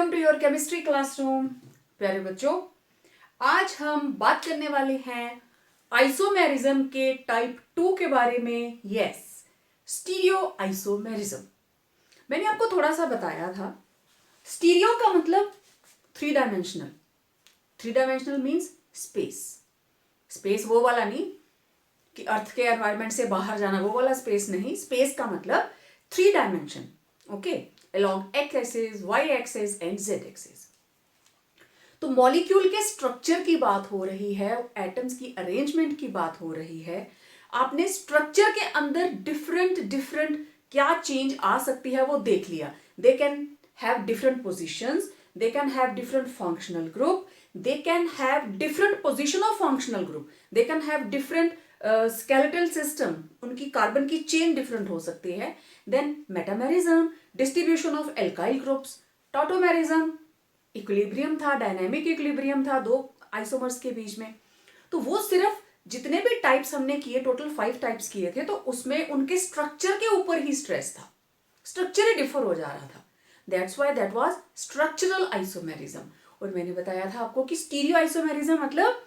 Welcome to your chemistry classroom. प्यारे बच्चों, आज हम बात करने वाले हैं आइसोमेरिज्म के टाइप 2 के बारे में। Yes, stereo isomerism. मैंने आपको थोड़ा सा बताया था। स्टीरियो का मतलब three dimensional. Three dimensional means space. Space वो वाला नहीं कि अर्थ के एनवायरमेंट से बाहर जाना, वो वाला स्पेस नहीं। स्पेस का मतलब three dimension, okay, along x axis, y axis and z axis। तो मॉलिक्यूल के स्ट्रक्चर की बात हो रही है, एटम्स की अरेंजमेंट की बात हो रही है। आपने स्ट्रक्चर के अंदर डिफरेंट डिफरेंट क्या चेंज आ सकती है वो देख लिया। They can have different positions, they can have different functional group, they can have different position of functional group, they can have different skeletal system, उनकी कार्बन की चेन डिफरेंट हो सकती है। Then metamerism, distribution of alkyl groups. Tautomerism, equilibrium था, dynamic equilibrium था दो isomers के बीच में। तो वो सिर्फ जितने भी टाइप्स हमने किए, टोटल 5 टाइप्स किए थे, तो उसमें उनके स्ट्रक्चर के ऊपर ही स्ट्रेस था। स्ट्रक्चर ही डिफर हो जा रहा था। That's why that was structural isomerism. और मैंने बताया था आपको कि स्टीरियो आइसोमेरिज्म मतलब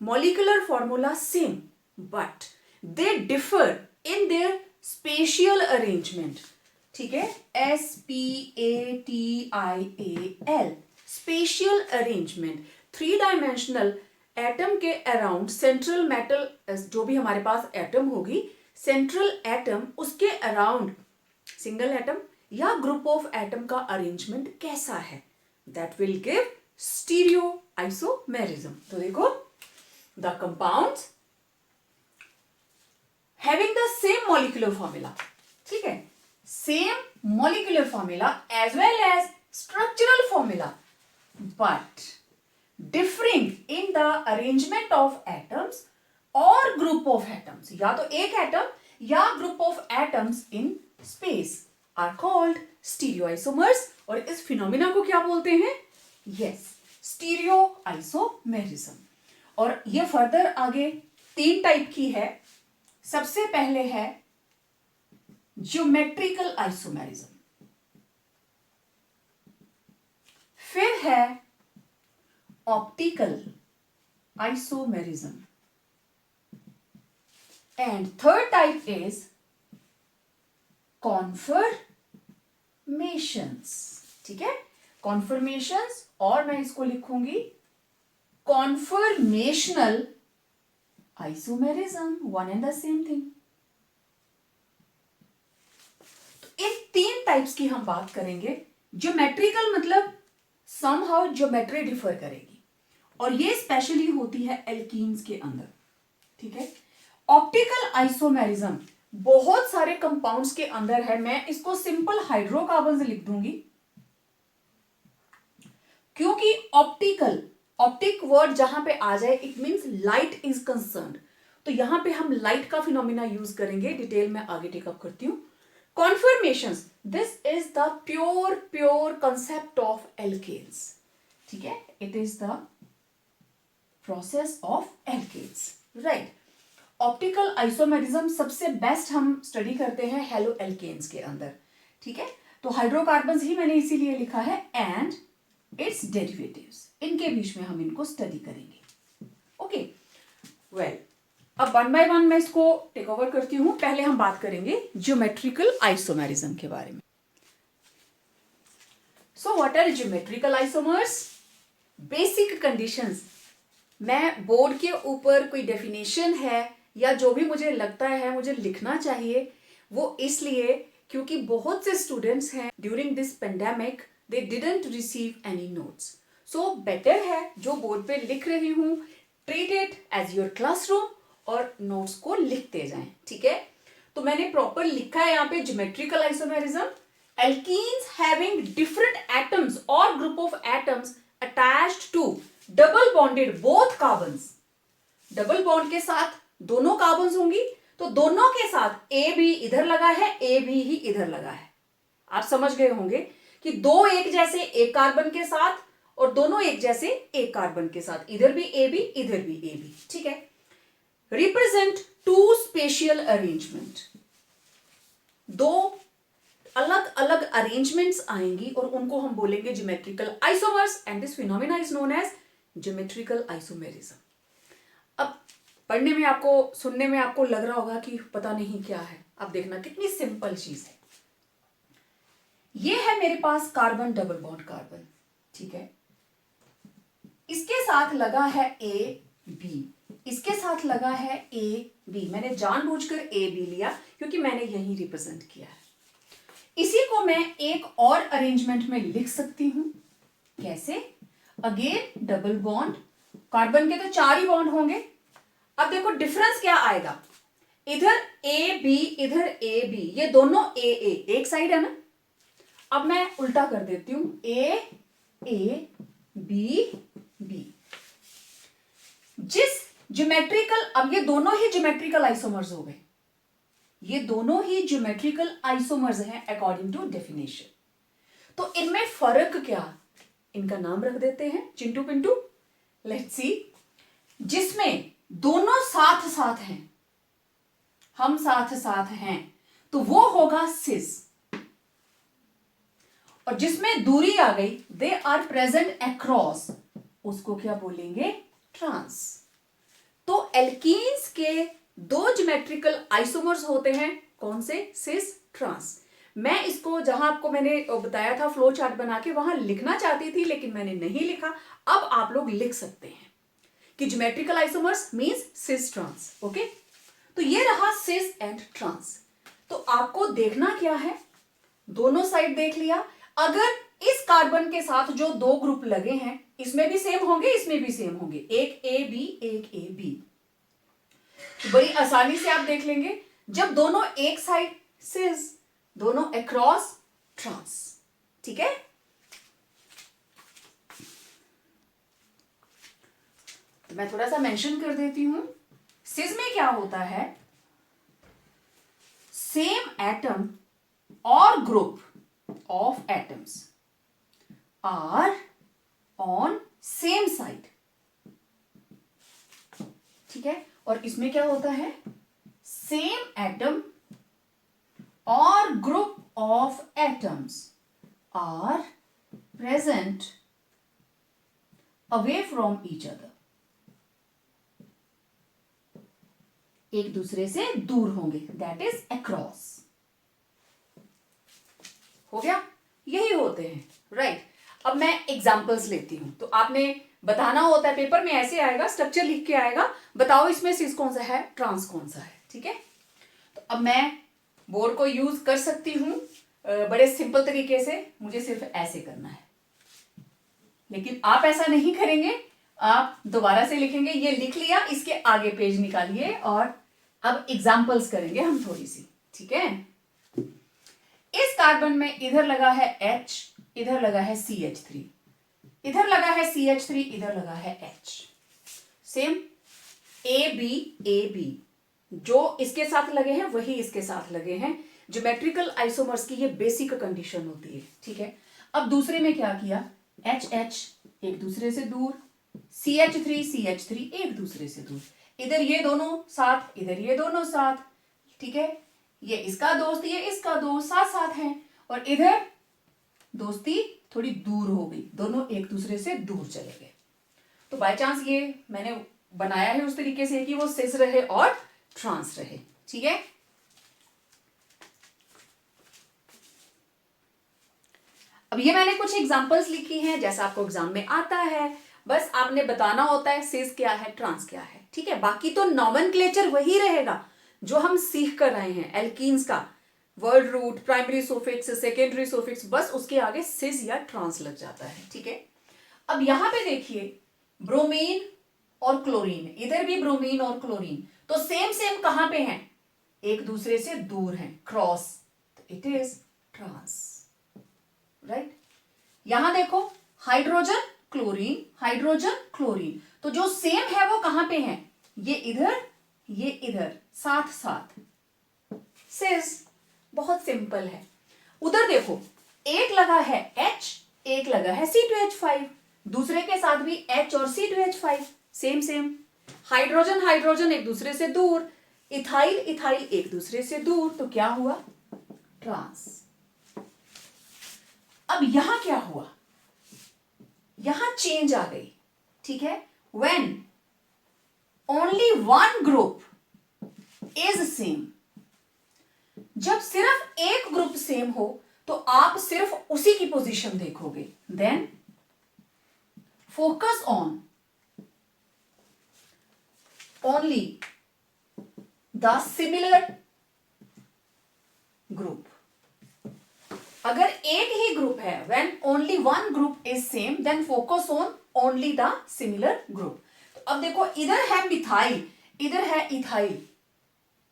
molecular formula same but they differ in their spatial arrangement. ठीक है, SPATIAL, spatial arrangement. Three dimensional atom के अराउंड सेंट्रल मेटल, जो भी हमारे पास एटम होगी, सेंट्रल एटम, उसके अराउंड सिंगल एटम या ग्रुप ऑफ एटम का अरेंजमेंट कैसा है, that will give stereo isomerism. तो देखो, the compounds having the same molecular formula, ठीक है, same molecular formula as well as structural formula, but differing in the arrangement of atoms or group of atoms, या तो एक atom या group of atoms in space are called stereoisomers। और इस phenomena को क्या बोलते हैं? yes, stereoisomerism। और ये फर्दर आगे 3 टाइप की है। सबसे पहले है ज्योमेट्रिकल आइसोमेरिज्म, फिर है optical isomerism, and third type is conformations. ठीक है, कॉन्फर्मेशंस, और मैं इसको लिखूंगी conformational isomerism, one and the same thing. इन 3 टाइप्स की हम बात करेंगे। ज्योमेट्रिकल मतलब समहाउ ज्योमेट्री डिफर करेगी, और ये स्पेशली होती है एल्कीन्स के अंदर। ठीक है, ऑप्टिकल आइसोमेरिज्म बहुत सारे कंपाउंड्स के अंदर है। मैं इसको सिंपल हाइड्रोकार्बन लिख दूंगी, क्योंकि ऑप्टिक वर्ड जहां पे आ जाए it means light is concerned. तो यहां पे हम लाइट का फिनोमिना यूज करेंगे, डिटेल में आगे टेकअप करती हूं। Conformations, this is the pure concept of alkanes। ठीक है, it is the process of alkanes, right। Optical isomerism सबसे बेस्ट हम स्टडी करते हैं हेलो एल्केन्स के अंदर। ठीक है, तो हाइड्रोकार्बन्स ही मैंने इसीलिए लिखा है, एंड इट्स डेरिवेटिव्स, इनके बीच में हम इनको स्टडी करेंगे। ओके, वेल, अब 1 बाय 1 मैं इसको टेक ओवर करती हूं। पहले हम बात करेंगे ज्योमेट्रिकल आइसोमेरिज्म के बारे में। So what are geometrical isomers? Basic conditions. मैं बोर्ड के ऊपर कोई डेफिनेशन है या जो भी मुझे लगता है मुझे लिखना चाहिए, वो इसलिए क्योंकि बहुत से स्टूडेंट्स हैं during this pandemic they didn't receive any notes. So better है जो बोर्ड पे लिख रही हूं, treat it as your classroom और नोट्स को लिखते जाएं। ठीक है, तो मैंने प्रॉपर लिखा है यहाँ पे geometrical isomerism, alkenes having different atoms और group of atoms attached to double bonded both carbons. Double bond के साथ दोनों कार्बन्स होंगी, तो दोनों के साथ ए भी इधर लगा है, ए भी ही इधर लगा है। आप समझ गए होंगे कि दो एक जैसे एक कार्बन के साथ और दोनों एक जैसे एक कार्बन के साथ, इधर भी ए बी, इधर भी ए बी। ठीक है, represent two spatial arrangement, दो अलग अलग अरेंजमेंट्स आएंगी और उनको हम बोलेंगे geometrical isomers and this phenomena is known as geometrical isomerism. अब पढ़ने में आपको, सुनने में आपको लग रहा होगा कि पता नहीं क्या है। अब देखना कितनी सिंपल चीज है। ये है मेरे पास कार्बन, डबल बॉन्ड कार्बन, ठीक है। इसके साथ लगा है ए बी, इसके साथ लगा है ए बी। मैंने जानबूझकर ए बी लिया क्योंकि मैंने यही रिप्रेजेंट किया है। इसी को मैं एक और अरेंजमेंट में लिख सकती हूं। कैसे? अगेन डबल बॉन्ड, कार्बन के तो 4 ही बॉन्ड होंगे। अब देखो डिफरेंस क्या आएगा, इधर ए बी, इधर ए बी, ये दोनों ए ए, एक साइड है ना। अब मैं उल्टा कर देती हूं, ए बी बी। जिस ज्योमेट्रिकल, अब ये दोनों ही ज्योमेट्रिकल आइसोमर्स हो गए, ये दोनों ही ज्योमेट्रिकल आइसोमर्स हैं अकॉर्डिंग टू डेफिनेशन। तो इनमें फर्क क्या, इनका नाम रख देते हैं चिंटू पिंटू। लेट्स सी, जिसमें दोनों साथ साथ हैं, हम साथ साथ हैं, तो वो होगा सिस। और जिसमें दूरी आ गई, दे आर प्रेजेंट अक्रॉस, उसको क्या बोलेंगे? ट्रांस। तो एल्कीन्स के 2 ज्योमेट्रिकल आइसोमर्स होते हैं, कौन से? सिस, ट्रांस। मैं इसको, जहां आपको मैंने बताया था फ्लो चार्ट बना के, वहां लिखना चाहती थी लेकिन मैंने नहीं लिखा। अब आप लोग लिख सकते हैं कि geometrical isomers means cis trans. Okay, तो ये रहा सिस एंड ट्रांस। तो आपको देखना क्या है, दोनों साइड देख लिया। अगर इस कार्बन के साथ जो 2 ग्रुप लगे हैं, इसमें भी सेम होंगे, इसमें भी सेम होंगे, एक ए बी, एक ए बी। तो बड़ी आसानी से आप देख लेंगे, जब दोनों एक साइड सिस, दोनों अक्रॉस ट्रांस। ठीक है, तो मैं थोड़ा सा मेंशन कर देती हूं। सिस में क्या होता है, सेम एटम और group of atoms are on same side, ठीक है। और इसमें क्या होता है, सेम एटम और group of atoms are present away from each other, एक दूसरे से दूर होंगे, that is across। हो गया, यही होते हैं, राइट। अब मैं एग्जांपल्स लेती हूं, तो आपने बताना होता है, पेपर में ऐसे आएगा, स्ट्रक्चर लिख के आएगा, बताओ इसमें सिस कौन सा है, ट्रांस कौन सा है, ठीक है। तो अब मैं बोर्ड को यूज कर सकती हूं बड़े सिंपल तरीके से, मुझे सिर्फ ऐसे करना है, लेकिन आप ऐसा नहीं करेंगे, आप दोबारा से लिखेंगे। ये लिख लिया, इसके आगे पेज निकालिए और अब एग्जाम्पल्स करेंगे हम थोड़ी सी, ठीक है। इस कार्बन में इधर लगा है H, इधर लगा है CH3, इधर लगा है CH3, इधर लगा है H। सेम AB, जो इसके साथ लगे हैं वही इसके साथ लगे हैं। ज्योमेट्रिकल आइसोमर्स की ये बेसिक कंडीशन होती है, ठीक है। अब दूसरे में क्या किया, HH एक दूसरे से दूर, CH3 एक दूसरे से दूर, इधर ये दोनों साथ, इधर ये दोनों साथ, ठीक है। ये इसका दोस्त, ये इसका दोस्त, साथ साथ हैं, और इधर दोस्ती थोड़ी दूर हो गई, दोनों एक दूसरे से दूर चले गए। तो बाय चांस ये मैंने बनाया है उस तरीके से कि वो सिस रहे और ट्रांस रहे, ठीक है। अब ये मैंने कुछ एग्जांपल्स लिखी हैं, जैसा आपको एग्जाम में आता है, बस आपने बताना होता है सिस क्या है, ट्रांस क्या है, ठीक है। बाकी तो नॉमेनक्लेचर वही रहेगा जो हम सीख कर रहे हैं। एल्कीन्स का word root, primary suffix, secondary suffix, बस उसके आगे सिस या ट्रांस लग जाता है, ठीक है। अब यहां पे देखिए, ब्रोमीन और क्लोरीन, इधर भी ब्रोमीन और क्लोरीन, तो सेम कहां पे हैं, एक दूसरे से दूर हैं, क्रॉस, तो इट इज ट्रांस, राइट। यहां देखो, हाइड्रोजन क्लोरीन, हाइड्रोजन क्लोरीन, तो जो सेम है वो कहां पे है, ये इधर, ये इधर, साथ साथ, सिस। बहुत सिंपल है। उधर देखो, एक लगा है H, एक लगा है C2H5, दूसरे के साथ भी H और C2H5 सेम। हाइड्रोजन हाइड्रोजन एक दूसरे से दूर, इथाइल इथाइल एक दूसरे से दूर, तो क्या हुआ, ट्रांस। अब यहां क्या हुआ, यहां चेंज आ गई, ठीक है। When only one group is same, जब सिर्फ एक ग्रुप सेम हो तो आप सिर्फ उसी की पोजीशन देखोगे। Then focus on only the similar group. अगर एक ही ग्रुप है, when only one group is same, then focus on only the similar group. तो अब देखो, इधर है मिथाइल, इधर है इथाइल,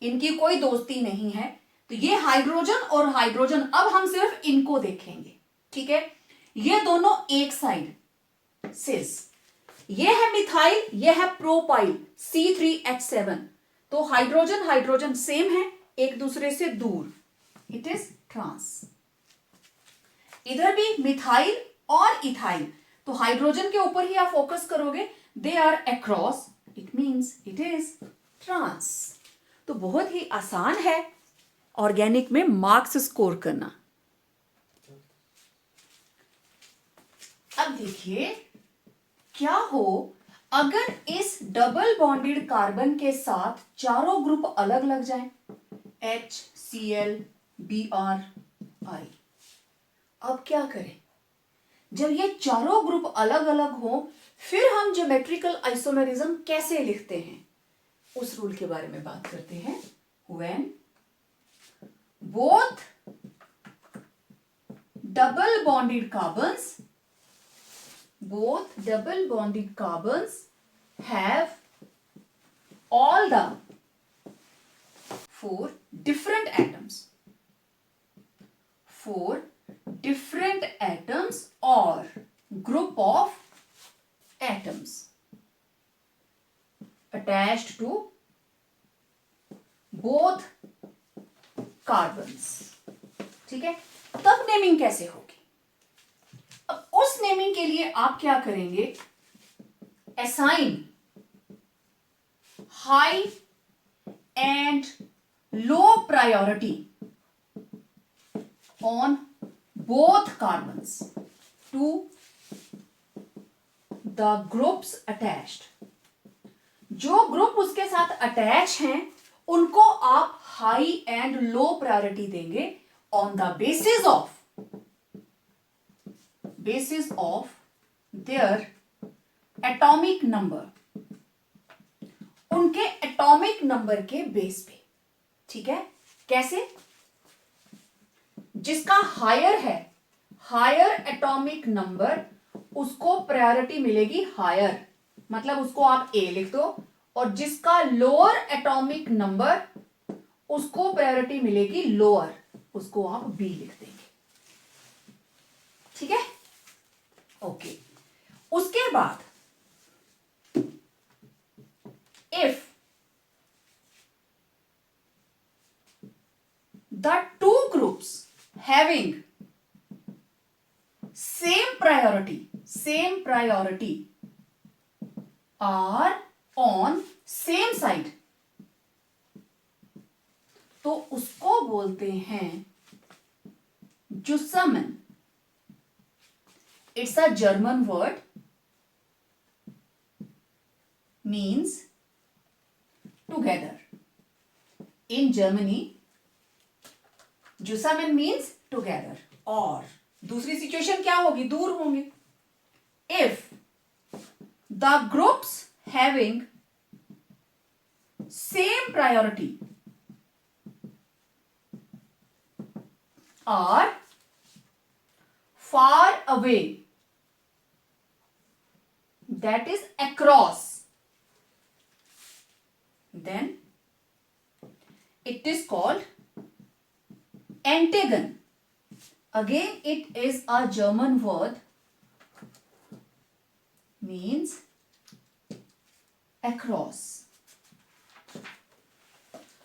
इनकी कोई दोस्ती नहीं है, तो ये हाइड्रोजन और हाइड्रोजन, अब हम सिर्फ इनको देखेंगे, ठीक है। ये दोनों एक साइड सिस, ये है मिथाइल, ये है प्रोपाइल C3H7, तो हाइड्रोजन हाइड्रोजन सेम है, एक दूसरे से दूर, इट इज ट्रांस। इधर भी मिथाइल और इथाइल, तो हाइड्रोजन के ऊपर ही आप फोकस करोगे, they are across, it means it is trans. तो बहुत ही आसान है ऑर्गेनिक में मार्क्स स्कोर करना। अब देखिए क्या हो अगर इस डबल बॉन्डेड कार्बन के साथ चारों ग्रुप अलग लग जाएं, HCl Br I। अब क्या करें, जब ये चारों ग्रुप अलग अलग हो, फिर हम ज्योमेट्रिकल आइसोमेरिज्म कैसे लिखते हैं, उस रूल के बारे में बात करते हैं। When both double bonded carbons have all the four different atoms or group of atoms attached to both carbons, ठीक है। तब नेमिंग कैसे होगी, अब उस नेमिंग के लिए आप क्या करेंगे, assign high and low priority on both carbons to the groups attached. जो ग्रुप उसके साथ अटैच हैं उनको आप हाई एंड लो प्रायोरिटी देंगे on the basis of their atomic number, उनके एटॉमिक नंबर के बेस पे, ठीक है। कैसे, जिसका हायर है, हायर एटॉमिक नंबर, उसको प्रायोरिटी मिलेगी हायर, मतलब उसको आप A लिख दो, और जिसका लोअर एटॉमिक नंबर, उसको प्रायोरिटी मिलेगी लोअर, उसको आप B लिख देंगे, ठीक है। ओके, उसके बाद if the two groups having same priority are on same side, तो उसको बोलते हैं जुस्सामन। It's a German word, means together. In Germany, जुस्सामन means together. और दूसरी सिचुएशन क्या होगी, दूर होंगे। If the groups having same priority are far away, that is across, then it is called antagon. Again it is a German word, means across.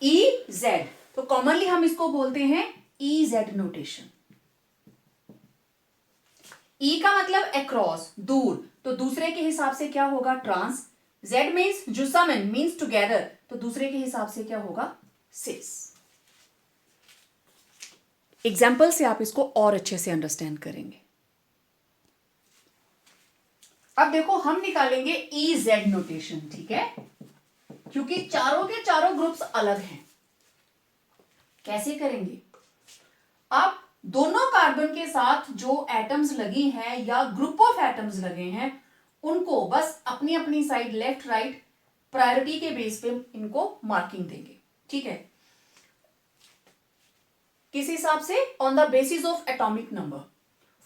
EZ, तो commonly हम इसको बोलते हैं EZ नोटेशन। E का मतलब अक्रॉस, दूर, तो दूसरे के हिसाब से क्या होगा, ट्रांस। Z मीन्स जुस्सामन, मीन्स टुगेदर, तो दूसरे के हिसाब से क्या होगा, सिस। एग्जाम्पल से आप इसको और अच्छे से अंडरस्टैंड करेंगे। अब देखो हम निकालेंगे EZ नोटेशन, ठीक है, क्योंकि चारों के चारों ग्रुप्स अलग हैं। कैसे करेंगे? आप दोनों कार्बन के साथ जो एटम्स लगी हैं या ग्रुप ऑफ एटम्स लगे हैं उनको बस अपनी अपनी साइड लेफ्ट राइट प्रायोरिटी के बेस पे इनको मार्किंग देंगे, ठीक है। किस हिसाब से? On the basis of atomic number.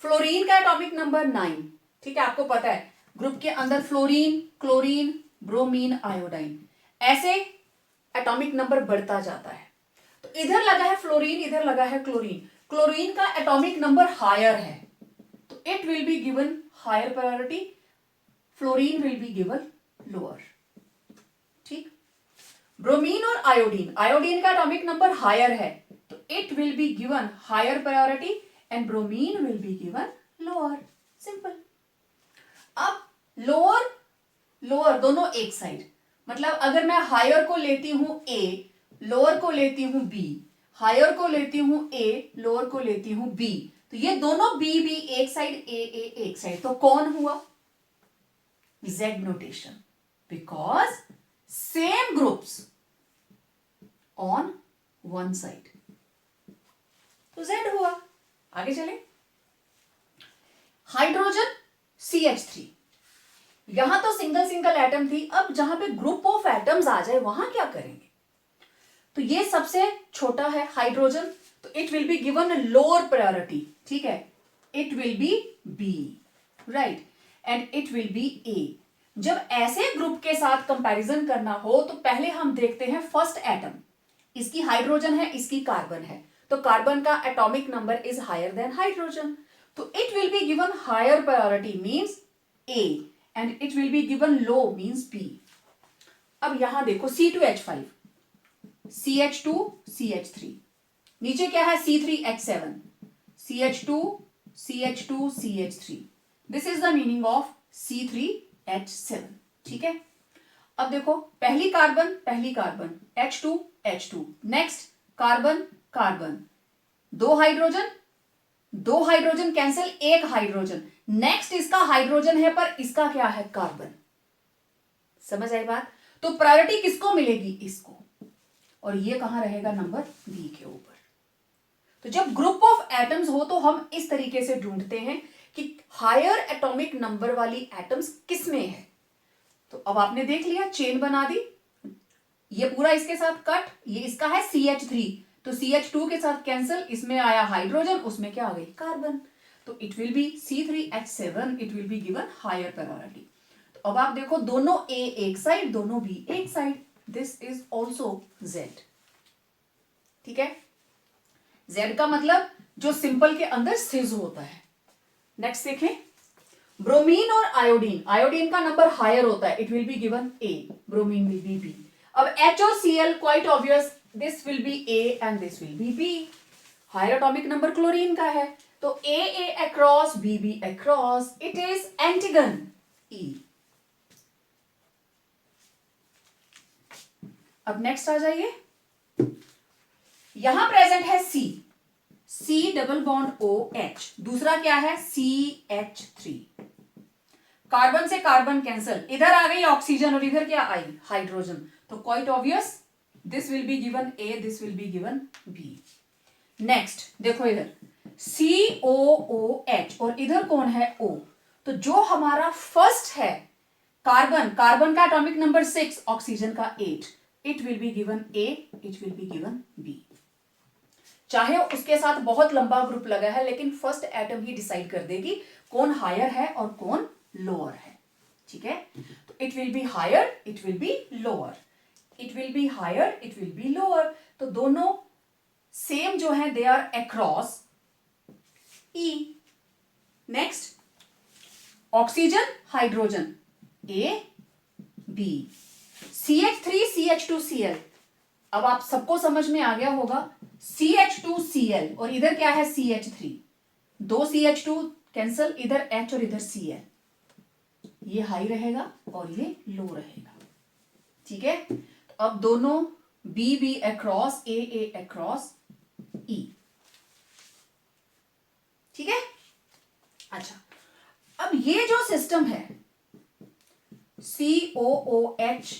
Fluorine का एटॉमिक नंबर 9, ठीक है, आपको पता है ग्रुप के अंदर फ्लोरीन, क्लोरीन, ब्रोमीन, आयोडाइन, ऐसे एटॉमिक नंबर बढ़ता जाता है। तो इधर लगा है फ्लोरीन, इधर लगा है क्लोरीन। क्लोरीन का एटॉमिक नंबर हायर है तो it will be given higher priority, fluorine will be given lower, ठीक। ब्रोमीन और आयोडीन, आयोडीन का एटॉमिक नंबर हायर है तो it will be given higher priority and bromine will be given lower, simple. अब lower lower दोनों एक side, मतलब अगर मैं हायर को लेती हूं A, लोअर को लेती हूं B, हायर को लेती हूं A, लोअर को लेती हूं B, तो ये दोनों B B एक साइड, A A एक साइड, तो कौन हुआ? Z notation, because same groups on one side, तो Z हुआ। आगे चले। हाइड्रोजन CH3, यहां तो सिंगल सिंगल एटम थी, अब जहां पे ग्रुप ऑफ एटम्स आ जाए वहां क्या करेंगे? तो ये सबसे छोटा है हाइड्रोजन, तो it will be given lower priority, ठीक है, it will be B, right, and it will be A। जब ऐसे ग्रुप के साथ कंपैरिजन करना हो तो पहले हम देखते हैं फर्स्ट एटम, इसकी हाइड्रोजन है, इसकी कार्बन है, तो कार्बन का atomic number is higher than hydrogen, तो it will be given higher priority means A and it will be given low means B। अब यहां देखो C2H5, CH2, CH3, नीचे क्या है C3H7, CH2, CH2, CH3, this is the meaning of C3H7, ठीक है। अब देखो पहली carbon H2, H2, next carbon carbon, दो हाइड्रोजन कैंसिल, एक हाइड्रोजन, नेक्स्ट इसका हाइड्रोजन है पर इसका क्या है? कार्बन। समझ आई बात? तो प्रायोरिटी किसको मिलेगी? इसको, और ये कहां रहेगा? नंबर बी के ऊपर। तो जब ग्रुप ऑफ एटम्स हो तो हम इस तरीके से ढूंढते हैं कि हायर एटॉमिक नंबर वाली एटम्स किसमें है। तो अब आपने देख लिया, चेन बना दी, ये पूरा इसके साथ कट, ये इसका है CH3, तो CH2 के साथ कैंसिल, इसमें आया हाइड्रोजन, उसमें क्या आ गई? कार्बन, तो it will be C3H7, it will be given higher priority. तो अब आप देखो दोनों A एक साइड, दोनों B एक side, this is also Z, ठीक है। Z का मतलब जो सिंपल के अंदर सिज होता है। नेक्स्ट देखें, ब्रोमीन और आयोडीन, आयोडीन का नंबर हायर होता है, it will be given A, bromine will be B। अब H और Cl quite obvious, this will be A and this will be B। Higher atomic number chlorine का है तो AA across BB across, it is एंटीगन E। अब next आ जाइए, यहां प्रेजेंट है C डबल बॉन्ड OH, दूसरा क्या है? CH3, कार्बन से कार्बन कैंसल, इधर आ गई ऑक्सीजन और इधर क्या आई? हाइड्रोजन, तो quite obvious this will be given A, this will be given B। Next देखो इधर COOH और इधर कौन है? O, तो जो हमारा फर्स्ट है कार्बन का एटॉमिक नंबर 6, ऑक्सीजन का 8, it will be given A, it will be given B। चाहे उसके साथ बहुत लंबा ग्रुप लगा है लेकिन फर्स्ट एटम ही डिसाइड कर देगी कौन हायर है और कौन लोअर है, ठीक है। तो it will be higher, it will be lower, it will be higher, it will be lower, तो दोनों सेम जो है they are across E। Next oxygen hydrogen A B, CH3 CH2 Cl, अब आप सबको समझ में आ गया होगा, CH2 Cl और इधर क्या है? CH3, दो CH2 कैंसल, इधर H और इधर Cl, ये हाई रहेगा और ये लो रहेगा, ठीक है। तो अब दोनों B across A across E, ठीक है। अच्छा, अब ये जो सिस्टम है COOH,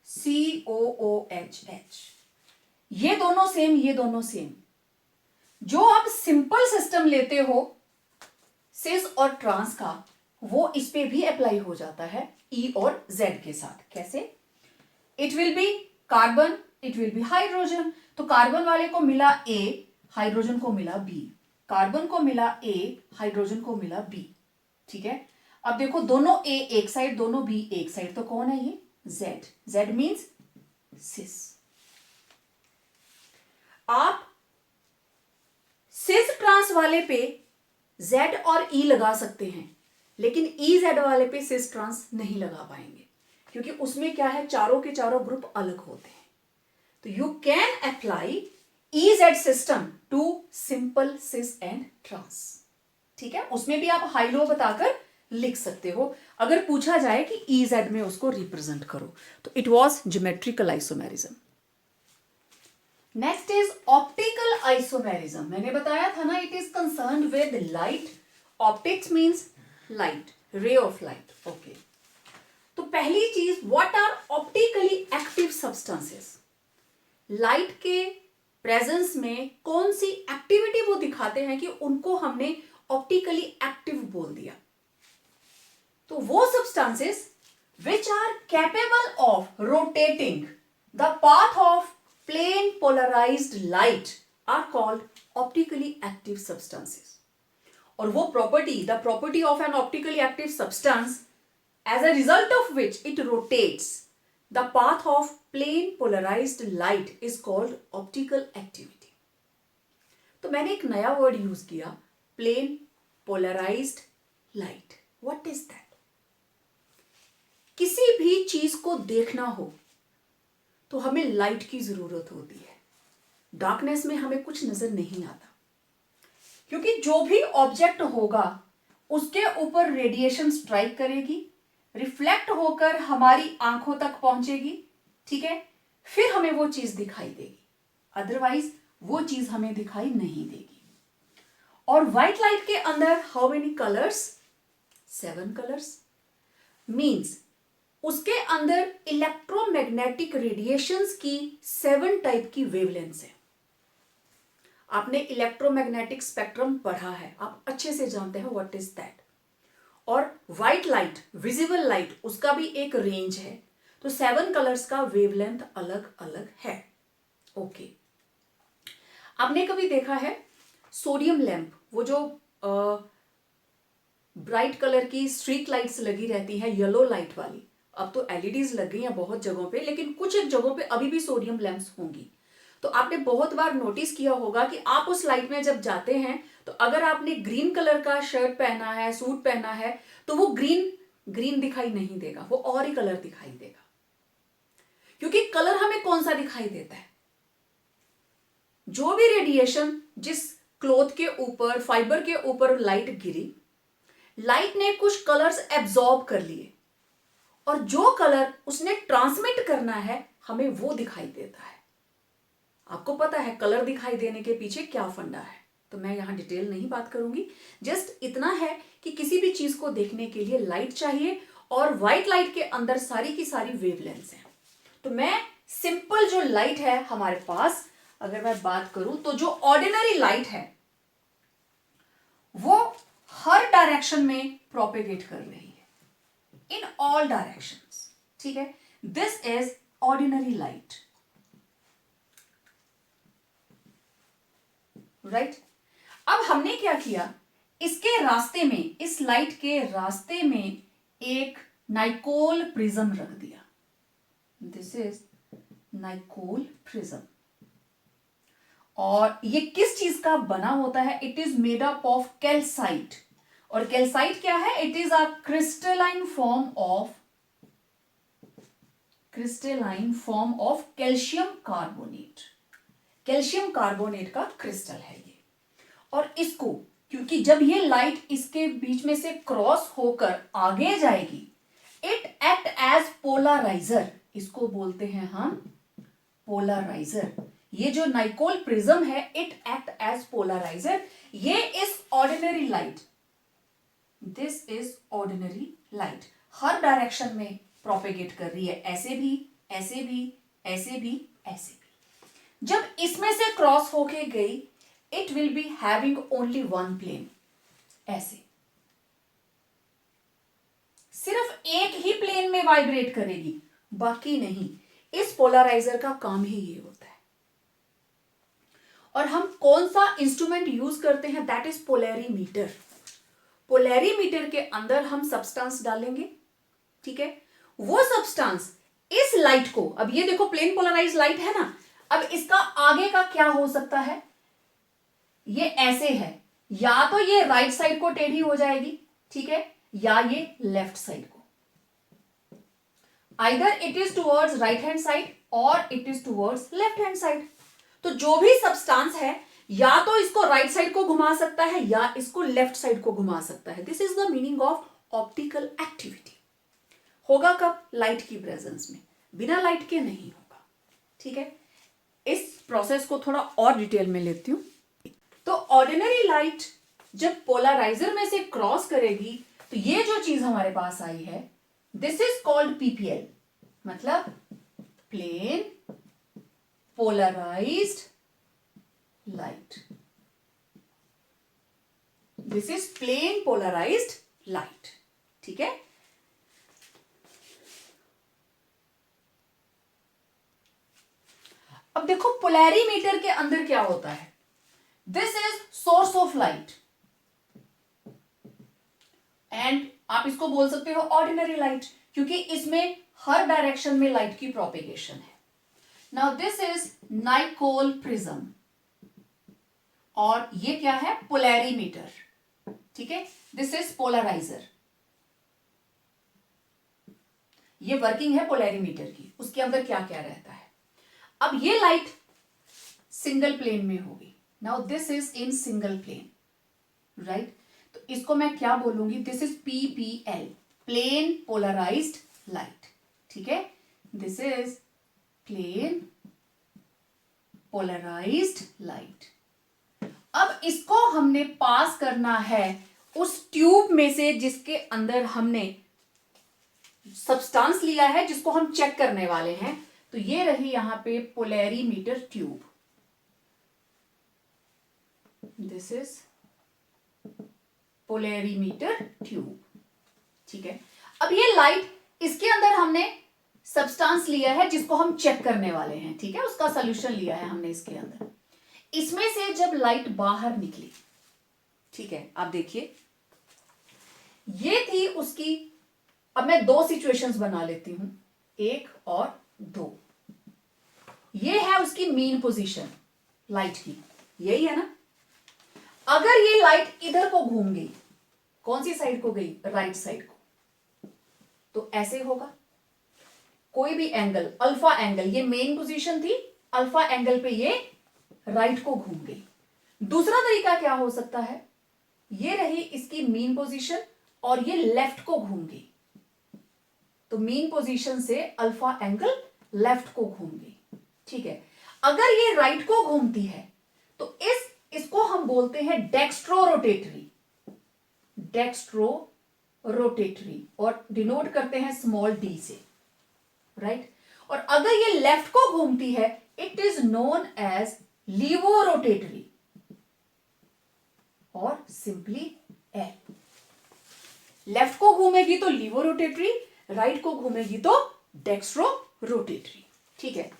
COOH, ये दोनों सेम, ये दोनों सेम। जो आप सिंपल सिस्टम लेते हो सिस और ट्रांस का, वो इस पे भी अप्लाई हो जाता है E और Z के साथ। कैसे? It will B carbon, it will B hydrogen. तो कार्बन वाले को मिला A, हाइड्रोजन को मिला B, कार्बन को मिला A, हाइड्रोजन को मिला B। ठीक है, अब देखो दोनों A एक साइड, दोनों B एक साइड, तो कौन है ये? Z। Z मीन्स सिस। आप सिस ट्रांस वाले पे Z और E लगा सकते हैं, लेकिन EZ वाले पे सिस ट्रांस नहीं लगा पाएंगे, क्योंकि उसमें क्या है, चारों के चारों ग्रुप अलग होते हैं। तो you can apply EZ system to simple cis and trans. ठीक है, उसमें भी आप हाई लो बताकर लिख सकते हो अगर पूछा जाए कि EZ में उसको रिप्रेजेंट करो। तो it was geometrical isomerism. Next is optical isomerism. मैंने बताया था ना, it is concern with light. Optics means light, ray of light. Okay, तो पहली चीज, what are optically active substances? Light के प्रेजेंस में कौन सी एक्टिविटी वो दिखाते हैं कि उनको हमने ऑप्टिकली एक्टिव बोल दिया? तो वो substances which are capable of rotating the path of plane polarized light are called optically active substances. और वो property, the property of an optically active substance as a result of which it rotates the path of plane polarized light is called optical activity. तो मैंने एक नया word use किया, plane polarized light. What is that? किसी भी चीज को देखना हो तो हमें लाइट की जरूरत होती है। डार्कनेस में हमें कुछ नजर नहीं आता, क्योंकि जो भी ऑब्जेक्ट होगा उसके ऊपर रेडिएशन स्ट्राइक करेगी, रिफ्लेक्ट होकर हमारी आंखों तक पहुंचेगी। ठीक है, फिर हमें वो चीज दिखाई देगी, अदरवाइज वो चीज हमें दिखाई नहीं देगी। और व्हाइट लाइट के अंदर how many colours? 7 colours. Means उसके अंदर इलेक्ट्रोमैग्नेटिक रेडिएशंस की 7 टाइप की वेवलेंथ्स है। आपने इलेक्ट्रोमैग्नेटिक स्पेक्ट्रम पढ़ा है, आप अच्छे से जानते हैं व्हाट इज दैट। और व्हाइट लाइट, विजिबल लाइट, उसका भी एक रेंज है। तो 7 कलर्स का वेवलेंथ अलग अलग है। ओके, आपने कभी देखा है सोडियम लैंप, वो जो ब्राइट कलर की स्ट्रीट लाइट्स लगी रहती है, येलो लाइट वाली। अब तो एलईडीज लग गई हैं बहुत जगहों पे, लेकिन कुछ एक जगहों पे अभी भी सोडियम लैंप्स होंगी। तो आपने बहुत बार नोटिस किया होगा कि आप उस लाइट में जब जाते हैं तो अगर आपने ग्रीन कलर का शर्ट पहना है, सूट पहना है, तो वो ग्रीन दिखाई नहीं देगा, वो और ही कलर दिखाई देगा। क्योंकि कलर हमें कौन सा दिखाई देता है? जो भी रेडिएशन जिस क्लॉथ के ऊपर, फाइबर के ऊपर लाइट गिरी, लाइट ने कुछ कलर्स एब्जॉर्ब कर लिए, और जो कलर उसने ट्रांसमिट करना है हमें वो दिखाई देता है। आपको पता है कलर दिखाई देने के पीछे क्या फंडा है, तो मैं यहां डिटेल नहीं बात करूंगी। जस्ट इतना है कि किसी भी चीज को देखने के लिए लाइट चाहिए, और व्हाइट लाइट के अंदर सारी की सारी वेवलेंथ्स हैं। तो मैं सिंपल जो लाइट है हमारे पास, अगर मैं बात करूं तो जो ऑर्डिनरी लाइट है वो हर डायरेक्शन में प्रोपेगेट कर रही है, इन ऑल डायरेक्शंस। ठीक है, this is ordinary light, right. अब हमने क्या किया, इसके रास्ते में, इस लाइट के रास्ते में एक नाइकोल प्रिज्म रख दिया। This is Nicol prism. और ये किस चीज का बना होता है? It is made up of calcite. और कैल्साइट क्या है? It is a crystalline form of calcium carbonate. Calcium carbonate का क्रिस्टल है ये। और इसको, क्योंकि जब ये लाइट इसके बीच में से क्रॉस होकर आगे जाएगी, इट एक्ट एज पोलराइजर। इसको बोलते हैं हम पोलराइजर। ये जो नाइकोल प्रिज्म है, इट एक्ट एज पोलराइजर। ये इस ordinary light, this is ordinary light. Her direction में प्रोपेगेट कर रही है, ऐसे भी, ऐसे भी, ऐसे भी, ऐसे भी। जब इसमें से क्रॉस होके गई, it will be having only one plane, ऐसे सिर्फ एक ही प्लेन में वाइब्रेट करेगी, बाकी नहीं। इस पोलराइजर का काम ही ये होता है। और हम कौन सा इंस्ट्रूमेंट यूज करते हैं? That is polarimeter. पोलैरीमीटर के अंदर हम सब्सटेंस डालेंगे, ठीक है। वो सब्सटेंस इस लाइट को, अब ये देखो प्लेन पोलराइज लाइट है ना, अब इसका आगे का क्या हो सकता है? ये ऐसे है, या तो ये राइट साइड को टेढ़ी हो जाएगी, ठीक है, या ये लेफ्ट साइड को। Either it is towards right hand side और it is towards left hand side. तो जो भी सब्सटेंस है, या तो इसको राइट साइड को घुमा सकता है या इसको लेफ्ट साइड को घुमा सकता है। This is the meaning of optical activity. होगा कब? लाइट की प्रेजेंस में, बिना लाइट के नहीं होगा, ठीक है। इस प्रोसेस को थोड़ा और डिटेल में लेती हूं। तो ऑर्डिनरी लाइट जब पोलराइजर में से क्रॉस करेगी, तो ये जो चीज हमारे पास आई है, दिस इज कॉल्ड पीपीएल, मतलब plane polarized light. This is plane polarized light, ठीक है। अब देखो पोलैरीमीटर के अंदर क्या होता है। This is source of light and आप इसको बोल सकते हो ऑर्डिनरी लाइट, क्योंकि इसमें हर डायरेक्शन में लाइट की प्रोपेगेशन है। Now this is Nicol prism, और ये क्या है? पोलैरीमीटर, ठीक है। This is polarizer. ये वर्किंग है पोलैरीमीटर की, उसके अंदर क्या क्या रहता है। अब ये लाइट सिंगल प्लेन में होगी। Now this is in single plane, right. तो इसको मैं क्या बोलूंगी? This is PPL, plane polarized light, ठीक है। This is plane polarized light. अब इसको हमने पास करना है उस ट्यूब में से जिसके अंदर हमने सब्सटेंस लिया है, जिसको हम चेक करने वाले हैं। तो ये रही यहां पे polarimeter tube. This is polarimeter tube, ठीक है। अब ये लाइट, इसके अंदर हमने सब्सटेंस लिया है जिसको हम चेक करने वाले हैं, ठीक है। उसका सॉल्यूशन लिया है हमने इसके अंदर। इसमें से जब लाइट बाहर निकली, ठीक है, आप देखिए ये थी उसकी। अब मैं दो सिचुएशंस बना लेती हूं, 1 और 2। ये है उसकी मेन पोजीशन लाइट की, यही है ना। अगर ये लाइट इधर को घूम गई, कौन सी साइड को गई? राइट साइड को, तो ऐसे होगा। कोई भी एंगल, अल्फा एंगल, ये मेन पोजीशन थी, अल्फा एंगल पे ये राइट को घूम गई। दूसरा तरीका क्या हो सकता है? ये रही इसकी मेन पोजीशन और ये लेफ्ट को घूम गई, तो मेन पोजीशन से अल्फा एंगल लेफ्ट को घूम गई, ठीक है। अगर ये राइट को घूमती है तो इसको हम बोलते हैं डेक्स्ट्रो रोटेटरी, डेक्स्ट्रो रोटेटरी, और डिनोट करते हैं स्मॉल डी से, राइट। और अगर ये लेफ्ट को घूमती है, it is known as laevo rotatory और सिंपली एल। लेफ्ट को घूमेगी तो लीवो रोटेटरी, राइट को घूमेगी तो डेक्स्ट्रो रोटेटरी, ठीक है।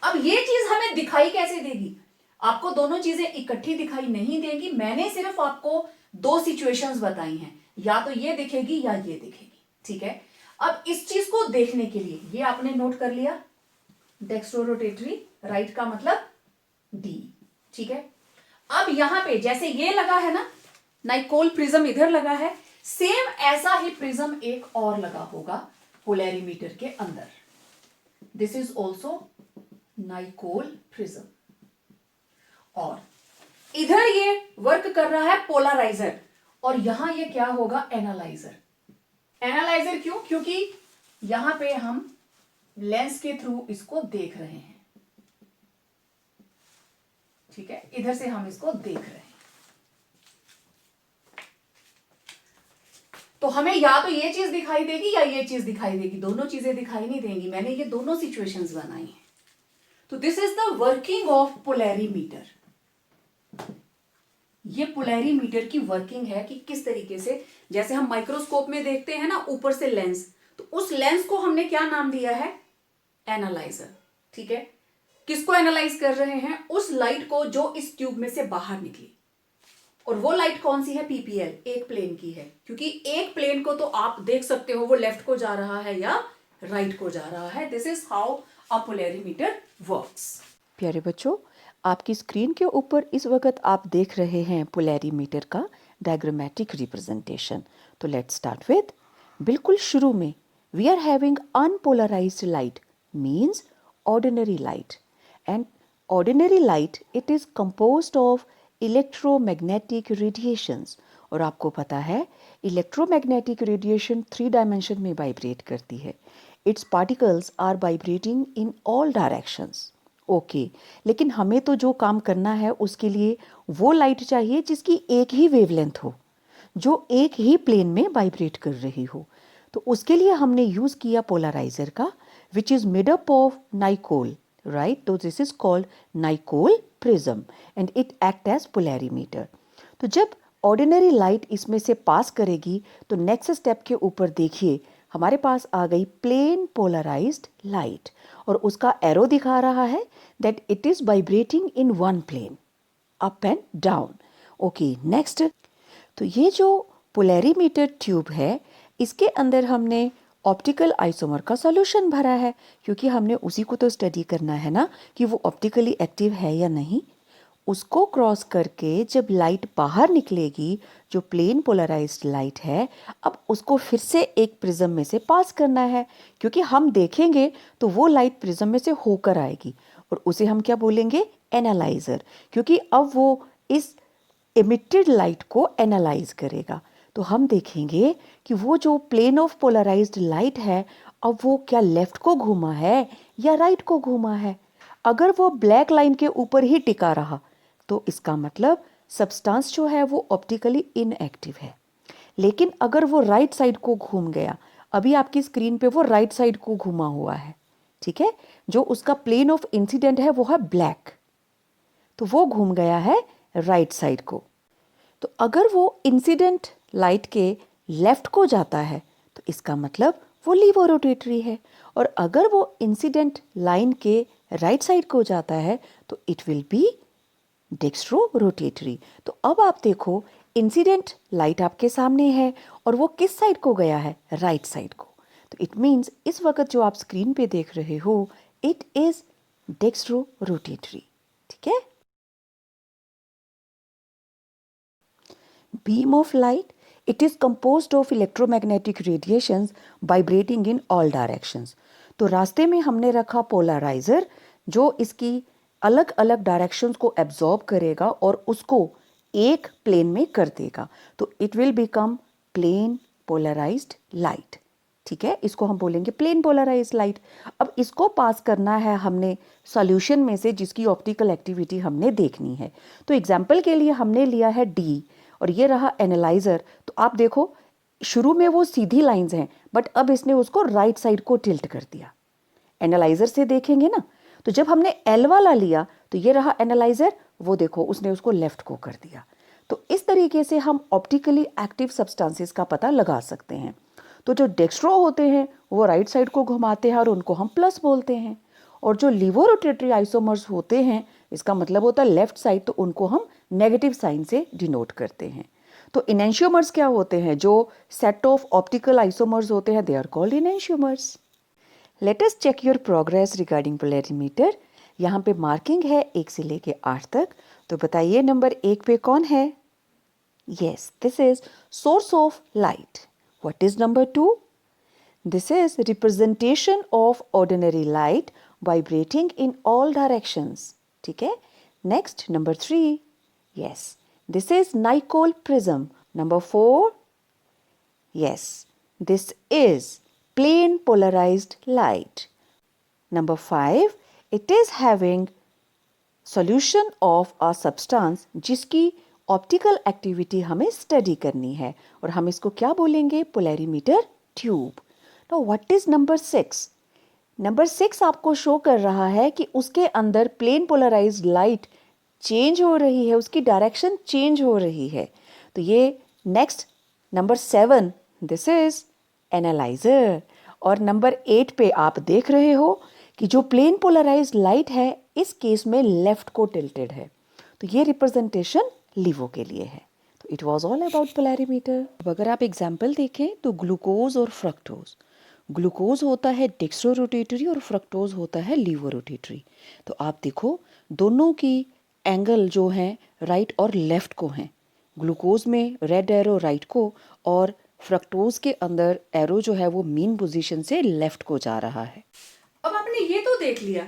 अब ये चीज हमें दिखाई कैसे देगी? आपको दोनों चीजें इकट्ठी दिखाई नहीं देगी। मैंने सिर्फ आपको दो सिचुएशंस बताई हैं, या तो ये दिखेगी या ये दिखेगी, ठीक है। अब इस चीज को देखने के लिए ये आपने नोट कर लिया, डेक्स्ट्रो रोटेटरी, राइट का मतलब डी, ठीक है। अब यहां पे जैसे ये लगा है ना, नाइकोल प्रिज्म इधर लगा है, सेम ऐसा ही प्रिज्म एक और लगा होगा पोलैरीमीटर के अंदर। दिस इज ऑल्सो नाइकोल प्रिज्म, और इधर ये वर्क कर रहा है पोलराइजर, और यहां ये क्या होगा? एनालाइजर। एनालाइजर क्यों? क्योंकि यहां पे हम लेंस के थ्रू इसको देख रहे हैं, ठीक है, इधर से हम इसको देख रहे हैं। तो हमें या तो ये चीज दिखाई देगी या ये चीज दिखाई देगी, दोनों चीजें दिखाई नहीं देंगी। मैंने ये दोनों सिचुएशंस बनाई हैं। तो this is the working of polarimeter. ये पोलैरीमीटर की वर्किंग है कि किस तरीके से, जैसे हम माइक्रोस्कोप में देखते हैं ना ऊपर से लेंस, तो उस लेंस को हमने क्या नाम दिया है? एनालाइजर। ठीक है, किसको एनालाइज कर रहे हैं? उस लाइट को जो इस ट्यूब में से बाहर निकली। और वो लाइट कौन सी है? पीपीएल, एक प्लेन की है, क्योंकि एक प्लेन को तो आप देख सकते हो वो लेफ्ट को जा रहा है या राइट को जा रहा है। This is how a polarimeter works. प्यारे बच्चों, आपकी स्क्रीन के ऊपर इस वक्त आप देख रहे हैं पोलैरीमीटर का डायग्रामेटिक रिप्रेजेंटेशन। तो लेट्स स्टार्ट विद, बिल्कुल शुरू में we are having unpolarized light means ordinary light, and ordinary light it is composed of electromagnetic radiations. और आपको पता है इलेक्ट्रोमैग्नेटिक रेडिएशन 3 डायमेंशन में वाइब्रेट करती है। Its particles are vibrating in all directions. Okay, लेकिन हमें तो जो काम करना है उसके लिए वो लाइट चाहिए जिसकी एक ही वेवलेंथ हो, जो एक ही प्लेन में वाइब्रेट कर रही हो। तो उसके लिए हमने यूज़ किया पोलराइजर का, which is made up of Nicol, right? तो this is called Nicol prism and it act as polarimeter. तो जब ऑर्डिनरी लाइट इसमें से पास करेगी तो नेक्स्ट स्टेप के ऊपर देखिए, हमारे पास आ गई प्लेन पोलराइज्ड लाइट, और उसका एरो दिखा रहा है that it is vibrating in one plane, up and down. Okay, next, तो ये जो पोलैरीमीटर ट्यूब है इसके अंदर हमने ऑप्टिकल आइसोमर का सॉल्यूशन भरा है, क्योंकि हमने उसी को तो स्टडी करना है ना कि वो ऑप्टिकली एक्टिव है या नहीं। उसको क्रॉस करके जब लाइट बाहर निकलेगी, जो प्लेन पोलराइज्ड लाइट है, अब उसको फिर से एक प्रिज्म में से पास करना है, क्योंकि हम देखेंगे तो वो लाइट प्रिज्म में से होकर आएगी, और उसे हम क्या बोलेंगे? एनालाइजर, क्योंकि अब वो इस एमिटेड लाइट को एनालाइज करेगा। तो हम देखेंगे कि वो जो प्लेन ऑफ पोलराइज्ड लाइट है, अब वो क्या लेफ्ट को घूमा है या राइट को घूमा है। अगर वो ब्लैक लाइन के ऊपर ही टिका रहा तो इसका मतलब सब्सटेंस जो है वो ऑप्टिकली इनएक्टिव है। लेकिन अगर वो राइट साइड को घूम गया, अभी आपकी स्क्रीन पे वो राइट साइड को घूमा हुआ है, ठीक है, जो उसका प्लेन ऑफ इंसिडेंट है वो है ब्लैक, तो वो घूम गया है राइट साइड को। तो अगर वो इंसिडेंट लाइट के लेफ्ट को जाता है तो इसका मतलब वो लीवो रोटेटरी है, और अगर वो इंसिडेंट लाइन के राइट साइड को जाता है तो it will be dextro rotatory. तो अब आप देखो, इंसिडेंट लाइट आपके सामने है और वो किस साइड को गया है? राइट साइड को। तो इट मीन्स इस वक्त जो आप स्क्रीन पे देख रहे हो इट इज डेक्स्ट्रो रोटेटरी, ठीक है। Beam of light, it is composed of electromagnetic radiations vibrating in all directions. तो रास्ते में हमने रखा पोलराइजर, जो इसकी अलग अलग डायरेक्शंस को एब्जॉर्ब करेगा और उसको एक प्लेन में कर देगा। तो it will become plane polarized light, ठीक है, इसको हम बोलेंगे प्लेन पोलराइज्ड लाइट। अब इसको पास करना है हमने सॉल्यूशन में से जिसकी ऑप्टिकल एक्टिविटी हमने देखनी है। तो एग्जाम्पल के लिए हमने लिया है डी, और ये रहा एनालाइजर। तो आप देखो, शुरू में वो सीधी लाइंस हैं, बट अब इसने उसको राइट साइड को टिल्ट कर दिया। एनालाइजर से देखेंगे ना, तो जब हमने एल वाला लिया तो ये रहा एनालाइजर, वो देखो उसने उसको लेफ्ट को कर दिया। तो इस तरीके से हम ऑप्टिकली एक्टिव सब्सटेंसेस का पता लगा सकते हैं। तो जो डेक्स्ट्रो होते हैं वो राइट साइड को घुमाते हैं और उनको हम प्लस बोलते हैं, और जो लीवो रोटेटरी आइसोमर्स होते हैं, इसका मतलब होता है लेफ्ट साइड, तो उनको हम नेगेटिव साइन से डिनोट करते हैं। तो इनेंशियोमर्स क्या होते हैं? जो सेट ऑफ ऑप्टिकल आइसोमर्स होते हैं, they are called enantiomers. Let us check your progress regarding polarimeter. यहाँ पे मार्किंग है 1 से लेके 8 तक। तो बताइए नंबर 1 पे कौन है? Yes, this is source of light. What is number 2? This is representation of ordinary light vibrating in all directions. ठीक है? Next, number 3. Yes, this is Nicol prism. Number 4. Yes, this is plane polarized light. Number 5. It is having solution of a substance जिसकी optical activity हमें study करनी है और हम इसको क्या बोलेंगे? Polarimeter tube. Now what is number 6? Number 6 आपको शो कर रहा है कि उसके अंदर प्लेन पोलराइज्ड लाइट चेंज हो रही है, उसकी डायरेक्शन चेंज हो रही है। तो ये next number 7, this is analyser. और नंबर 8 पे आप देख रहे हो कि जो प्लेन पोलराइज्ड लाइट है इस केस में लेफ्ट को टिल्टेड है, तो ये रिप्रेजेंटेशन लिवो के लिए है। तो it was all about polarimeter. अब अगर आप एग्जाम्पल देखें तो ग्लूकोज और फ्रक्टोज, ग्लूकोज होता है डेक्स्ट्रो रोटेटरी और फ्रक्टोज होता है लीवो रोटेटरी। तो आप देखो दोनों की एंगल जो हैं राइट और लेफ्ट को हैं। ग्लूकोज में रेड एरो राइट को और फ्रक्टोज के अंदर एरो जो है वो मीन पोजीशन से लेफ्ट को जा रहा है। अब आपने ये तो देख लिया,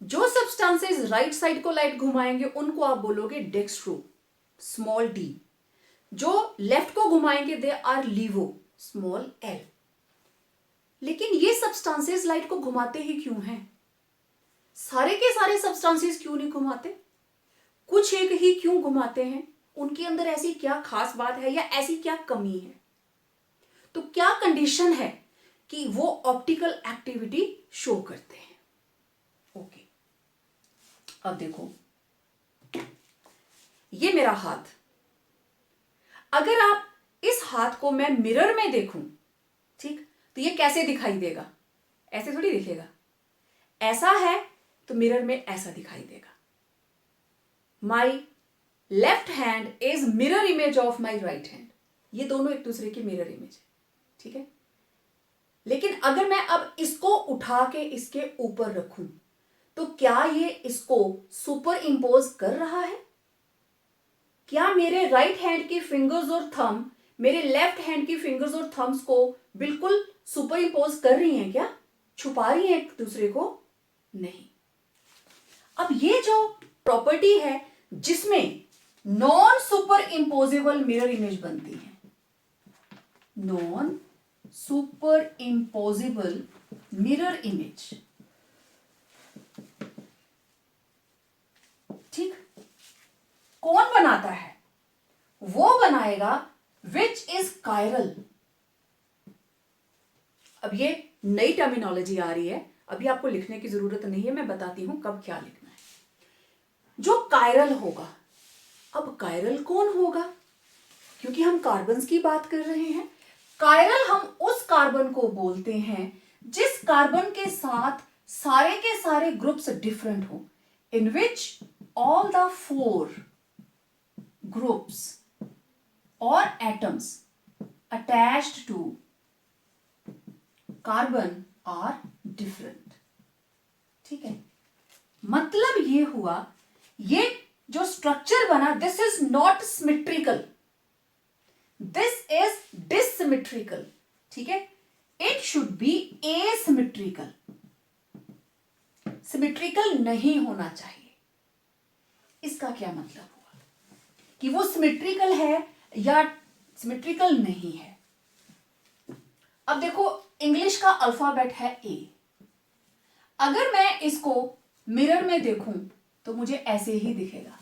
जो सब्सटेंसेस राइट साइड को लाइट घुमाएंगे उनको आप बोलोगे डेक्स्ट्रो, स्मॉल डी। जो लेफ्ट को घुमाएंगे दे आर लीवो, स्मॉल एल। लेकिन ये सब्सटेंसेस लाइट को घुमाते ही क्यों हैं? सारे के सारे सब्सटेंसेस क्यों नहीं घुमाते? कुछ एक ही क्यों घुमाते हैं? उनके अंदर ऐसी क्या खास बात है या ऐसी क्या कमी है? तो क्या कंडीशन है कि वो ऑप्टिकल एक्टिविटी शो करते हैं? ओके, अब देखो ये मेरा हाथ, अगर आप इस हाथ को मैं मिरर में देखूं, ठीक, तो ये कैसे दिखाई देगा? ऐसे थोड़ी दिखेगा। ऐसा है तो मिरर में ऐसा दिखाई देगा। माई left hand is mirror image of my right hand. ये दोनों एक दूसरे की मिरर इमेज है, ठीक है। लेकिन अगर मैं अब इसको उठा के इसके ऊपर रखूं तो क्या ये इसको सुपर इंपोज कर रहा है? क्या मेरे राइट हैंड की फिंगर्स और थंब मेरे लेफ्ट हैंड की फिंगर्स और थंब्स को बिल्कुल सुपर इंपोज कर रही हैं क्या? छुपा रही हैं एक दूसरे को? नहीं। अब ये जो प्रॉपर्टी है जिसमें non super imposable mirror image बनती है, non super imposable mirror image, ठीक, कौन बनाता है? वो बनाएगा विच इज कायरल। अब ये नई टर्मिनोलॉजी आ रही है, अभी आपको लिखने की जरूरत नहीं है, मैं बताती हूं कब क्या लिखना है। जो कायरल होगा, अब कायरल कौन होगा? क्योंकि हम कार्बन्स की बात कर रहे हैं। कायरल हम उस कार्बन को बोलते हैं जिस कार्बन के साथ सारे के सारे ग्रुप्स डिफरेंट हो, in which all the 4 groups or atoms attached to carbon are different, ठीक है। मतलब ये हुआ, ये जो स्ट्रक्चर बना, this is not symmetrical, this is dissymmetrical, ठीक है। It should be asymmetrical, symmetrical नहीं होना चाहिए। इसका क्या मतलब हुआ कि वो सिमेट्रिकल है या सिमेट्रिकल नहीं है? अब देखो इंग्लिश का अल्फाबेट है ए। अगर मैं इसको मिरर में देखूं तो मुझे ऐसे ही दिखेगा।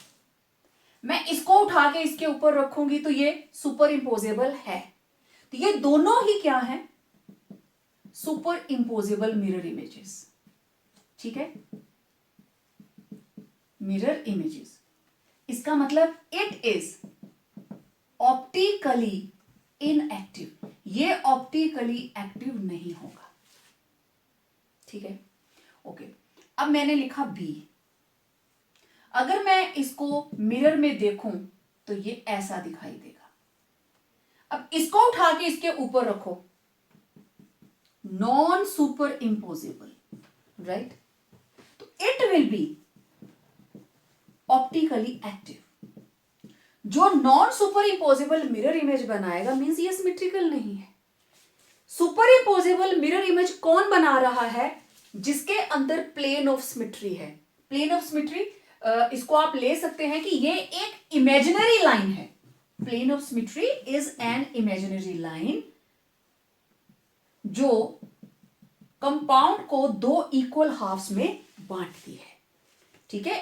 मैं इसको उठा के इसके ऊपर रखूंगी तो ये सुपर इंपोजेबल है। तो ये दोनों ही क्या है? सुपर इंपोजेबल मिरर इमेजेस, ठीक है, मिरर इमेजेस। इसका मतलब इट इज ऑप्टिकली इनएक्टिव, ये ऑप्टिकली एक्टिव नहीं होगा, ठीक है। ओके, अब मैंने लिखा बी। अगर मैं इसको मिरर में देखूं तो ये ऐसा दिखाई देगा। अब इसको उठा के इसके ऊपर रखो, नॉन सुपर इंपोजेबल, राइट, तो it will B optically active. जो non super imposable mirror image बनाएगा मींस ये सिमेट्रिकल नहीं है। सुपर इंपोजेबल मिरर इमेज कौन बना रहा है? जिसके अंदर प्लेन ऑफ सिमेट्री है। प्लेन ऑफ सिमेट्री इसको आप ले सकते हैं कि ये एक इमेजिनरी लाइन है। Plane of symmetry is an imaginary line जो कंपाउंड को 2 इक्वल हाफ्स में बांटती है, ठीक है।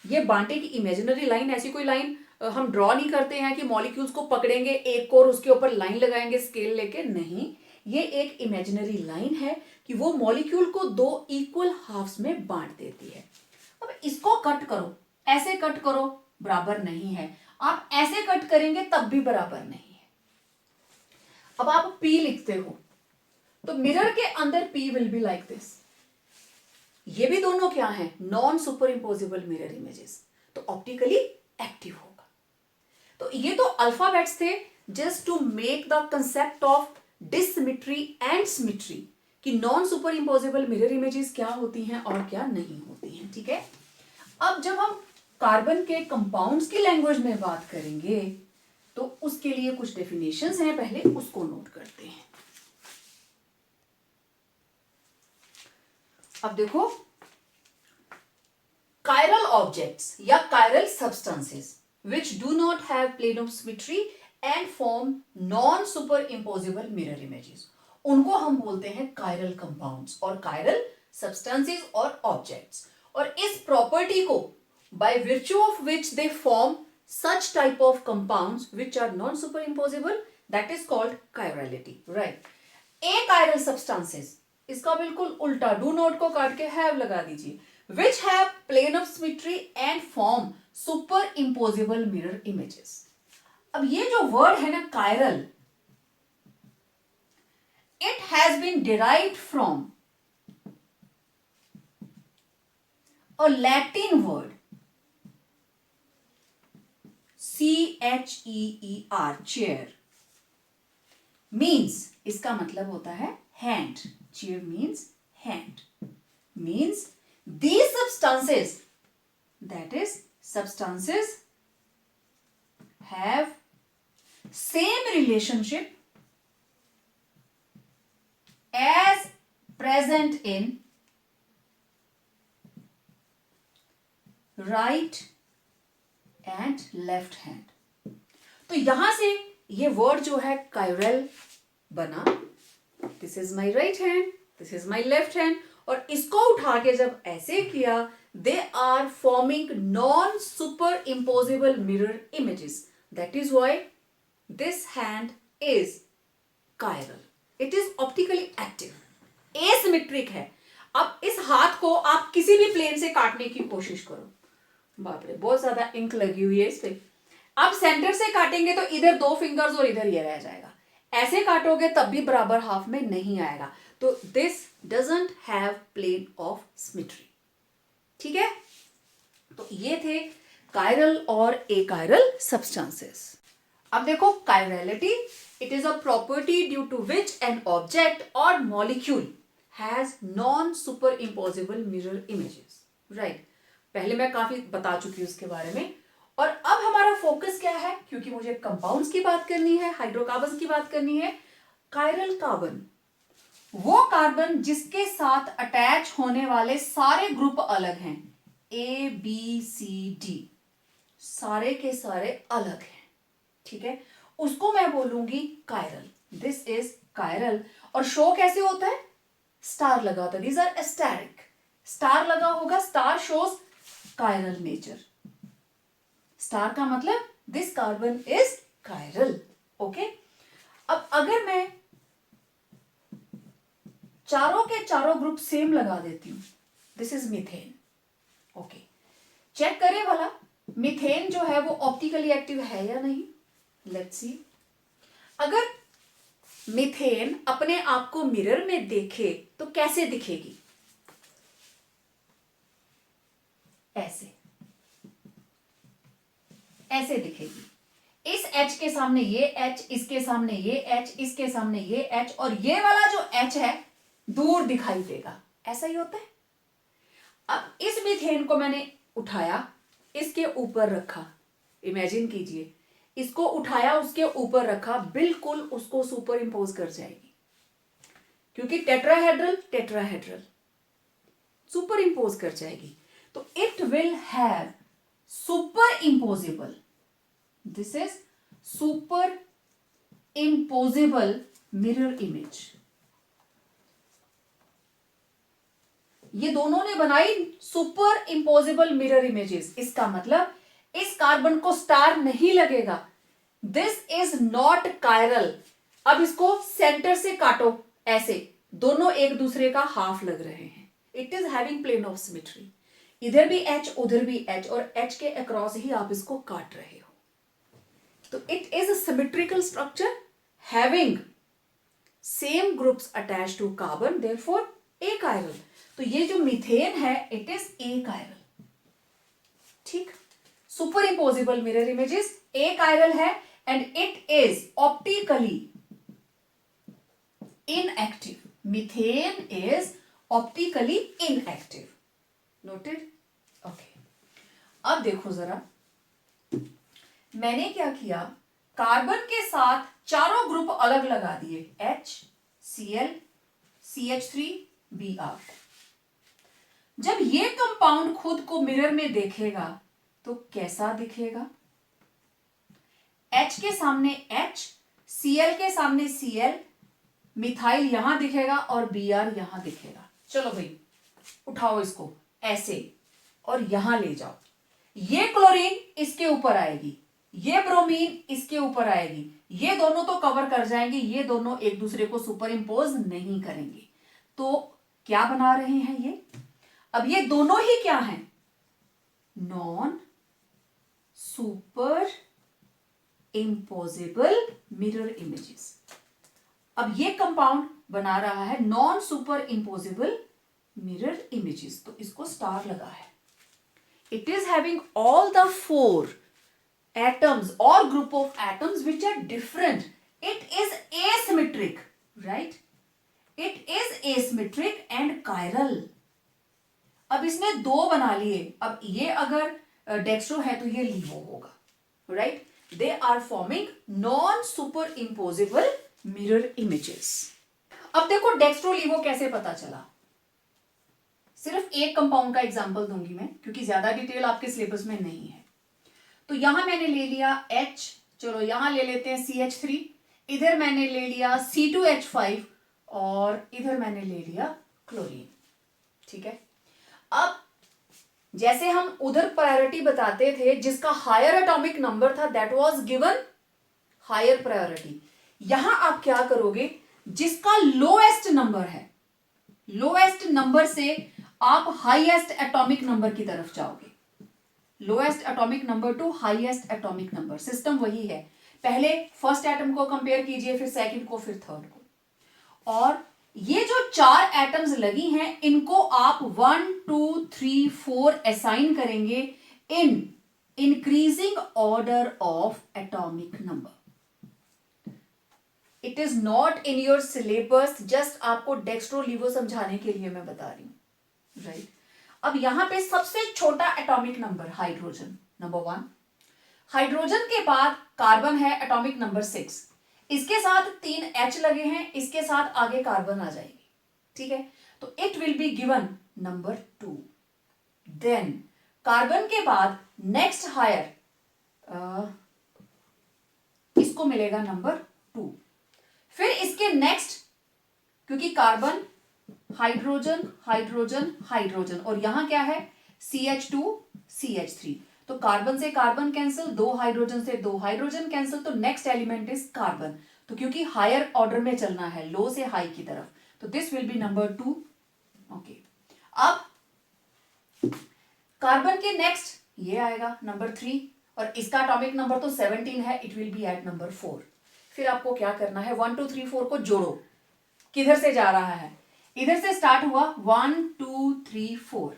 ये बांटे की इमेजिनरी लाइन, ऐसी कोई लाइन हम ड्रॉ नहीं करते हैं कि मॉलिक्यूल्स को पकड़ेंगे एक और उसके ऊपर लाइन लगाएंगे स्केल लेके, नहीं, ये एक इमेजिनरी लाइन है कि वो मॉलिक्यूल को दो इक्वल हाफ्स में बांट देती है। अब इसको कट करो, ऐसे कट करो, बराबर नहीं है। आप ऐसे कट करेंगे तब भी बराबर नहीं है। अब आप P लिखते हो तो मिरर के अंदर P will be like this. ये भी दोनों क्या है? Non super imposable mirror images, तो ऑप्टिकली एक्टिव होगा। तो ये तो अल्फाबेट्स थे just to make the concept of dissymmetry and symmetry, कि non super imposable mirror images क्या होती हैं और क्या नहीं होती हैं। ठीक है, अब जब हम कार्बन के कंपाउंड्स की लैंग्वेज में बात करेंगे तो उसके लिए कुछ डेफिनेशंस हैं, पहले उसको नोट करते हैं। अब देखो, कायरल ऑब्जेक्ट्स या chiral substances which do not have plane of symmetry and form non superimposable mirror images, उनको हम बोलते हैं कायरल कंपाउंड्स और कायरल सब्सटेंसेस और ऑब्जेक्ट्स। और इस प्रॉपर्टी को by virtue of which they form such type of compounds which are non superimposable, that is called chirality, right? achiral substances, इसका बिल्कुल उल्टा, डू नॉट को काट के हैव लगा दीजिए, which have plane of symmetry and form superimposable mirror images। अब ये जो वर्ड है ना chiral, it has been derived from a Latin word CHEER, chair, means, इसका मतलब होता है hand, chair means hand, means these substances, that is substances have same relationship as present in right and left hand। तो यहां से ये word जो है कायरल बना, this is my right hand, this is my left hand, और इसको उठा के जब ऐसे किया, they are forming non super imposable mirror images, that is why this hand is chiral, it is optically active, asymmetric है। अब इस हाथ को आप किसी भी प्लेन से काटने की कोशिश करो, बाप रे बहुत ज्यादा इंक लगी हुई है इस पे, आप सेंटर से काटेंगे तो इधर 2 फिंगर्स और इधर ये रह जाएगा, ऐसे काटोगे तब भी बराबर हाफ में नहीं आएगा। तो this doesn't have plane of symmetry. ठीक है, तो ये थे कायरल और एकायरल सब्सटेंसेस। अब देखो chirality, it is a property due to which an object और molecule has non super imposable mirror images, right. पहले मैं काफी बता चुकी हूं उसके बारे में। और अब हमारा फोकस क्या है, क्योंकि मुझे कंपाउंड्स की बात करनी है, हाइड्रोकार्बन की बात करनी है। कायरल कार्बन, वो कार्बन जिसके साथ अटैच होने वाले सारे ग्रुप अलग हैं, A B C D, सारे के सारे अलग हैं। ठीक है, उसको मैं बोलूंगी कायरल, दिस इज कायरल। और शो कैसे होता है? स्टार लगा होता है, दीज आर एस्टेरिक, स्टार लगा होगा, star shows chiral nature, star का मतलब this carbon is chiral. Okay, अब अगर मैं चारों के चारों ग्रुप सेम लगा देती हूं, this is methane. Okay, check करें भला मीथेन जो है वो ऑप्टिकली एक्टिव है या नहीं। लेट्स सी, अगर मीथेन अपने आप को मिरर में देखे तो कैसे दिखेगी? ऐसे, ऐसे दिखेगी। इस H के सामने ये H, इसके सामने ये H, इसके सामने ये H, और ये वाला जो H है दूर दिखाई देगा, ऐसा ही होता है। अब इस मीथेन को मैंने उठाया, इसके ऊपर रखा, इमेजिन कीजिए, इसको उठाया उसके ऊपर रखा, बिल्कुल उसको सुपर इंपोज कर जाएगी, क्योंकि टेट्राहेड्रल टेट्राहेड्रल सुपर इंपोज कर जाएगी। तो it will have super imposable, this is super imposable mirror image. ये दोनों ने बनाई सुपर इंपोजिबल मिरर इमेजेस। इसका मतलब इस कार्बन को स्टार नहीं लगेगा, दिस इज नॉट कायरल। अब इसको सेंटर से काटो, ऐसे दोनों एक दूसरे का हाफ लग रहे हैं, it is having plane of symmetry, इधर भी H उधर भी H, और H के अक्रॉस ही आप इसको काट रहे हो, तो it is a symmetrical structure having same groups attached to carbon, therefore achiral. तो ये जो मीथेन है इट इज ए कायरल, ठीक। Super imposable mirror images, achiral है and it is optically inactive, methane is optically inactive, noted, okay. अब देखो जरा, मैंने क्या किया, कार्बन के साथ चारों ग्रुप अलग लगा दिए, H, Cl, CH3, Br। जब ये कंपाउंड खुद को मिरर में देखेगा तो कैसा दिखेगा? H के सामने H, Cl के सामने Cl, मिथाइल यहां दिखेगा और Br यहां दिखेगा। चलो भाई उठाओ इसको ऐसे और यहां ले जाओ, ये क्लोरीन इसके ऊपर आएगी, ये ब्रोमीन इसके ऊपर आएगी, ये दोनों तो कवर कर जाएंगे, ये दोनों एक दूसरे को सुपर इंपोज नहीं करेंगे। तो क्या बना रहे हैं ये? अब ये दोनों ही क्या हैं? Non super imposable mirror images. अब ये कंपाउंड बना रहा है non super imposable mirror images, तो इसको स्टार लगा है। It is having all the 4 atoms or group of atoms which are different. It is asymmetric, right? It is asymmetric and chiral. अब इसने 2 बना लिए, अब ये अगर डेक्स्ट्रो है तो ये लीवो होगा, right? They are forming non-superimposable mirror images. अब देखो डेक्स्ट्रो लीवो कैसे पता चला। सिर्फ एक कंपाउंड का एग्जांपल दूंगी मैं, क्योंकि ज्यादा डिटेल आपके सिलेबस में नहीं है। तो यहां मैंने ले लिया H, चलो यहां ले लेते हैं CH3, इधर मैंने ले लिया C2H5 और इधर मैंने ले लिया क्लोरीन, ठीक है। अब जैसे हम उधर प्रायोरिटी बताते थे, जिसका हायर एटॉमिक नंबर था that was given higher priority. यहां आप क्या करोगे, जिसका लोएस्ट नंबर है, लोएस्ट नंबर से आप हाईएस्ट एटॉमिक नंबर की तरफ जाओगे, lowest atomic number to highest atomic number, system वही है। पहले फर्स्ट एटम को कंपेयर कीजिए, फिर सेकंड को, फिर थर्ड को। और ये जो 4 एटम्स लगी हैं इनको आप 1 2 3 4 असाइन करेंगे in increasing order of atomic number. It is not in your syllabus, just आपको डेक्स्ट्रो लीवो समझाने के लिए मैं बता रही हूं, राइट। अब यहां पे सबसे छोटा atomic number hydrogen, number 1। Hydrogen के बाद कार्बन है एटॉमिक नंबर 6, इसके साथ 3 H लगे हैं, इसके साथ आगे कार्बन आ जाएगी, ठीक है। तो it will be given number 2। Then carbon के बाद नेक्स्ट हायर इसको मिलेगा नंबर 2, फिर इसके नेक्स्ट, क्योंकि कार्बन हाइड्रोजन हाइड्रोजन हाइड्रोजन और यहां क्या है CH2 CH3, तो कार्बन से कार्बन कैंसिल, 2 हाइड्रोजन से 2 हाइड्रोजन कैंसिल, तो नेक्स्ट एलिमेंट इज कार्बन। तो क्योंकि हायर ऑर्डर में चलना है, लो से हाई की तरफ, तो this will B number 2, okay. अब कार्बन के नेक्स्ट ये आएगा नंबर 3 और इसका एटॉमिक नंबर तो 17 है, it will be at number 4। फिर आपको क्या करना है, 1 2 3 4 को जोड़ो, किधर से जा रहा है, इधर से स्टार्ट हुआ 1 2 3 4,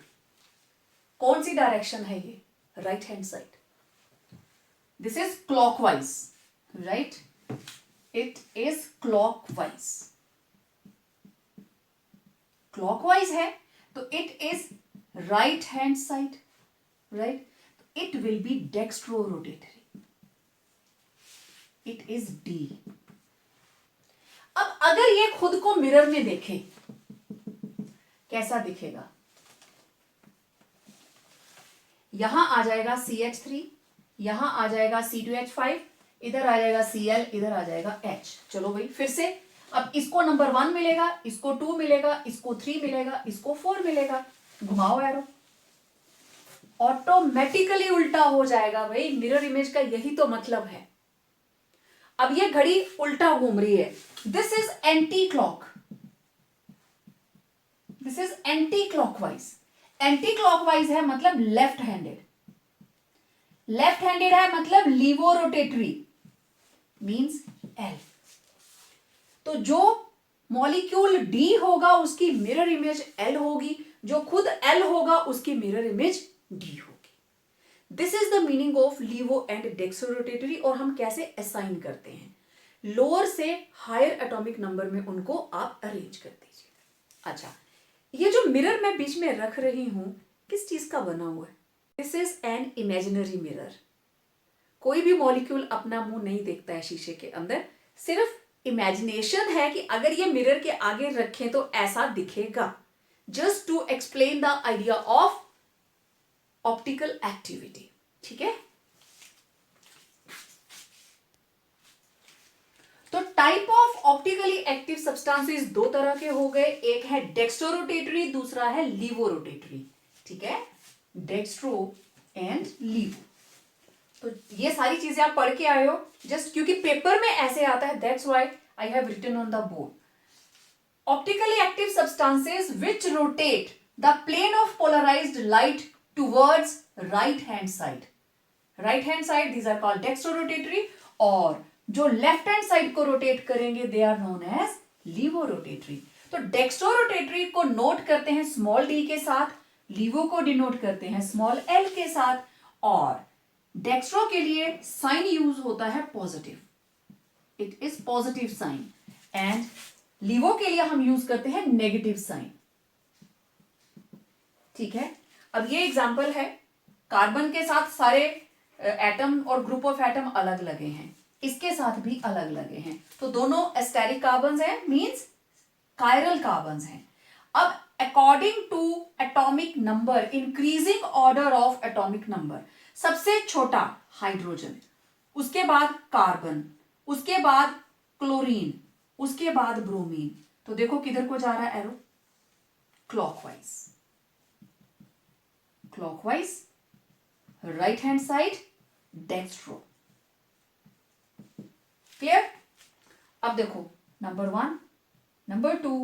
कौन सी डायरेक्शन है ये, right hand side, this is clockwise, right, it is clockwise, clockwise है तो it is right hand side, right, it will be dextro rotatory, it is D। अब अगर ये खुद को मिरर में देखे कैसा दिखेगा, यहां आ जाएगा CH3, यहां आ जाएगा C2H5, इधर आ जाएगा Cl, इधर आ जाएगा H। चलो भाई फिर से, अब इसको नंबर 1 मिलेगा, इसको 2 मिलेगा, इसको 3 मिलेगा, इसको 4 मिलेगा, घुमाओ एरो। ऑटोमेटिकली उल्टा हो जाएगा भाई, मिरर इमेज का यही तो मतलब है। अब ये घड़ी उल्टा घूम रही है, this is anti clock, this is anti clockwise. Anti clockwise है मतलब लेफ्ट हैंडेड, लेफ्ट हैंडेड है मतलब लीवो रोटेटरी मींस एल। तो जो मॉलिक्यूल डी होगा उसकी मिरर इमेज एल होगी, जो खुद एल होगा उसकी मिरर इमेज डी होगी। This is the meaning of laevo and dextrorotatory. और हम कैसे असाइन करते हैं, लोअर से हायर एटॉमिक नंबर में उनको आप अरेंज कर दीजिए। अच्छा, ये जो मिरर मैं बीच में रख रही हूं किस चीज का बना हुआ है? This is an imaginary mirror. कोई भी मॉलिक्यूल अपना मुंह नहीं देखता है शीशे के अंदर, सिर्फ इमेजिनेशन है कि अगर ये मिरर के आगे रखें तो ऐसा दिखेगा, just to explain the idea of optical activity. ठीक है, तो type of optically active substances दो तरह के हो गए, एक है डेक्स्ट्रोरोटेटरी, दूसरा है लीवोरोटेटरी। ठीक है, डेक्स्ट्रो एंड लीवो। तो ये सारी चीजें आप पढ़ के आए हो, जस्ट क्योंकि पेपर में ऐसे आता है, that's why I have written on the board. Optically active substances which rotate the plane of polarised light towards right hand side, right hand side, these are called dextrorotatory. और जो left hand side को rotate करेंगे they are known as laevorotatory. तो dextrorotatory को note करते हैं small D के साथ, लीवो को डिनोट करते हैं स्मॉल एल के साथ, और डेक्स्ट्रो के लिए साइन यूज होता है positive, it is positive sign, and laevo के लिए हम यूज करते हैं नेगेटिव साइन। ठीक है, अब ये एग्जांपल है, कार्बन के साथ सारे एटम और ग्रुप ऑफ एटम अलग लगे हैं, इसके साथ भी अलग लगे हैं, तो दोनों एस्टेरिक कार्बन्स हैं, मींस कायरल कार्बन्स हैं। अब according to atomic number, increasing order of atomic number, सबसे छोटा हाइड्रोजन, उसके बाद कार्बन, उसके बाद क्लोरीन, उसके बाद ब्रोमीन। तो देखो किधर को जा रहा है arrow, clockwise, clockwise, right hand side dextro. Clear? अब देखो नंबर 1, नंबर 2,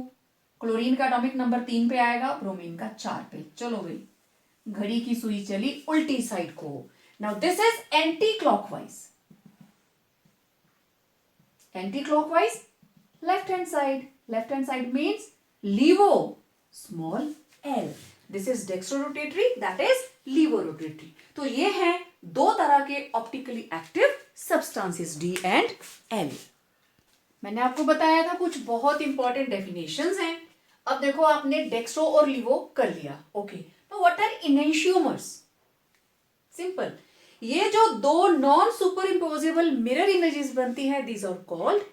क्लोरीन का एटॉमिक नंबर 3 पे आएगा, ब्रोमीन का 4 पे। चलो भाई, घड़ी की सुई चली उल्टी साइड को। Now this is anti clockwise, anti clockwise left hand side, left hand side means laevo small L, this is dextrorotatory, that is laevorotatory. तो ये हैं दो तरह के optically active substances, D and L. मैंने आपको बताया था कुछ बहुत इंपॉर्टेंट डेफिनेशंस हैं। अब देखो आपने डेक्स्ट्रो और लीवो कर लिया, okay. Now what are enantiomers? Simple, ये जो दो non superimposable mirror images बनती हैं, दीज आर कॉल्ड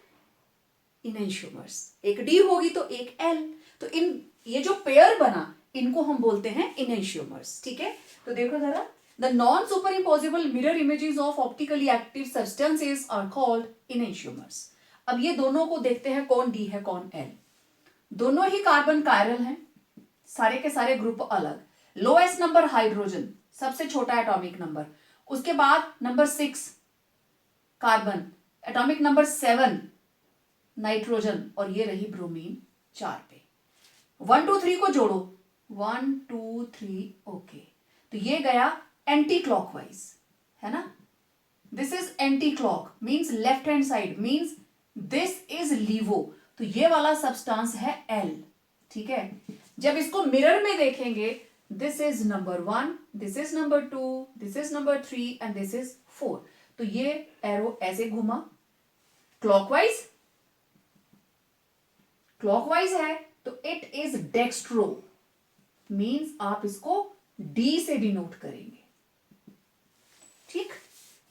इनेंशियोमर्स। एक डी होगी तो एक एल, तो इन ये जो पेयर बना इनको हम बोलते हैं इनेंशियोमर्स। ठीक है, तो देखो जरा, the non superimposable mirror images of optically active substances are called enantiomers. अब ये दोनों को देखते हैं कौन डी है कौन एल। दोनों ही कार्बन कायरल हैं, सारे के सारे ग्रुप अलग। लोएस्ट नंबर हाइड्रोजन, सबसे छोटा एटॉमिक नंबर, उसके बाद number 6 carbon, atomic number 7 nitrogen, और ये रही ब्रोमीन 4 पे। 1 2 3 को जोड़ो, 1 2 3, ओके। तो ये गया एंटी क्लॉकवाइज, है ना। This is anti clock means left hand side, means this is laevo, तो ये वाला सब्सटेंस है एल। ठीक है, जब इसको मिरर में देखेंगे, this is number 1, this is number 2, this is number 3 and this is 4। तो ये एरो ऐसे घुमा, क्लॉकवाइज, क्लॉकवाइज है तो इट इज डेक्स्ट्रो, मींस आप इसको डी से डिनोट करेंगे। ठीक,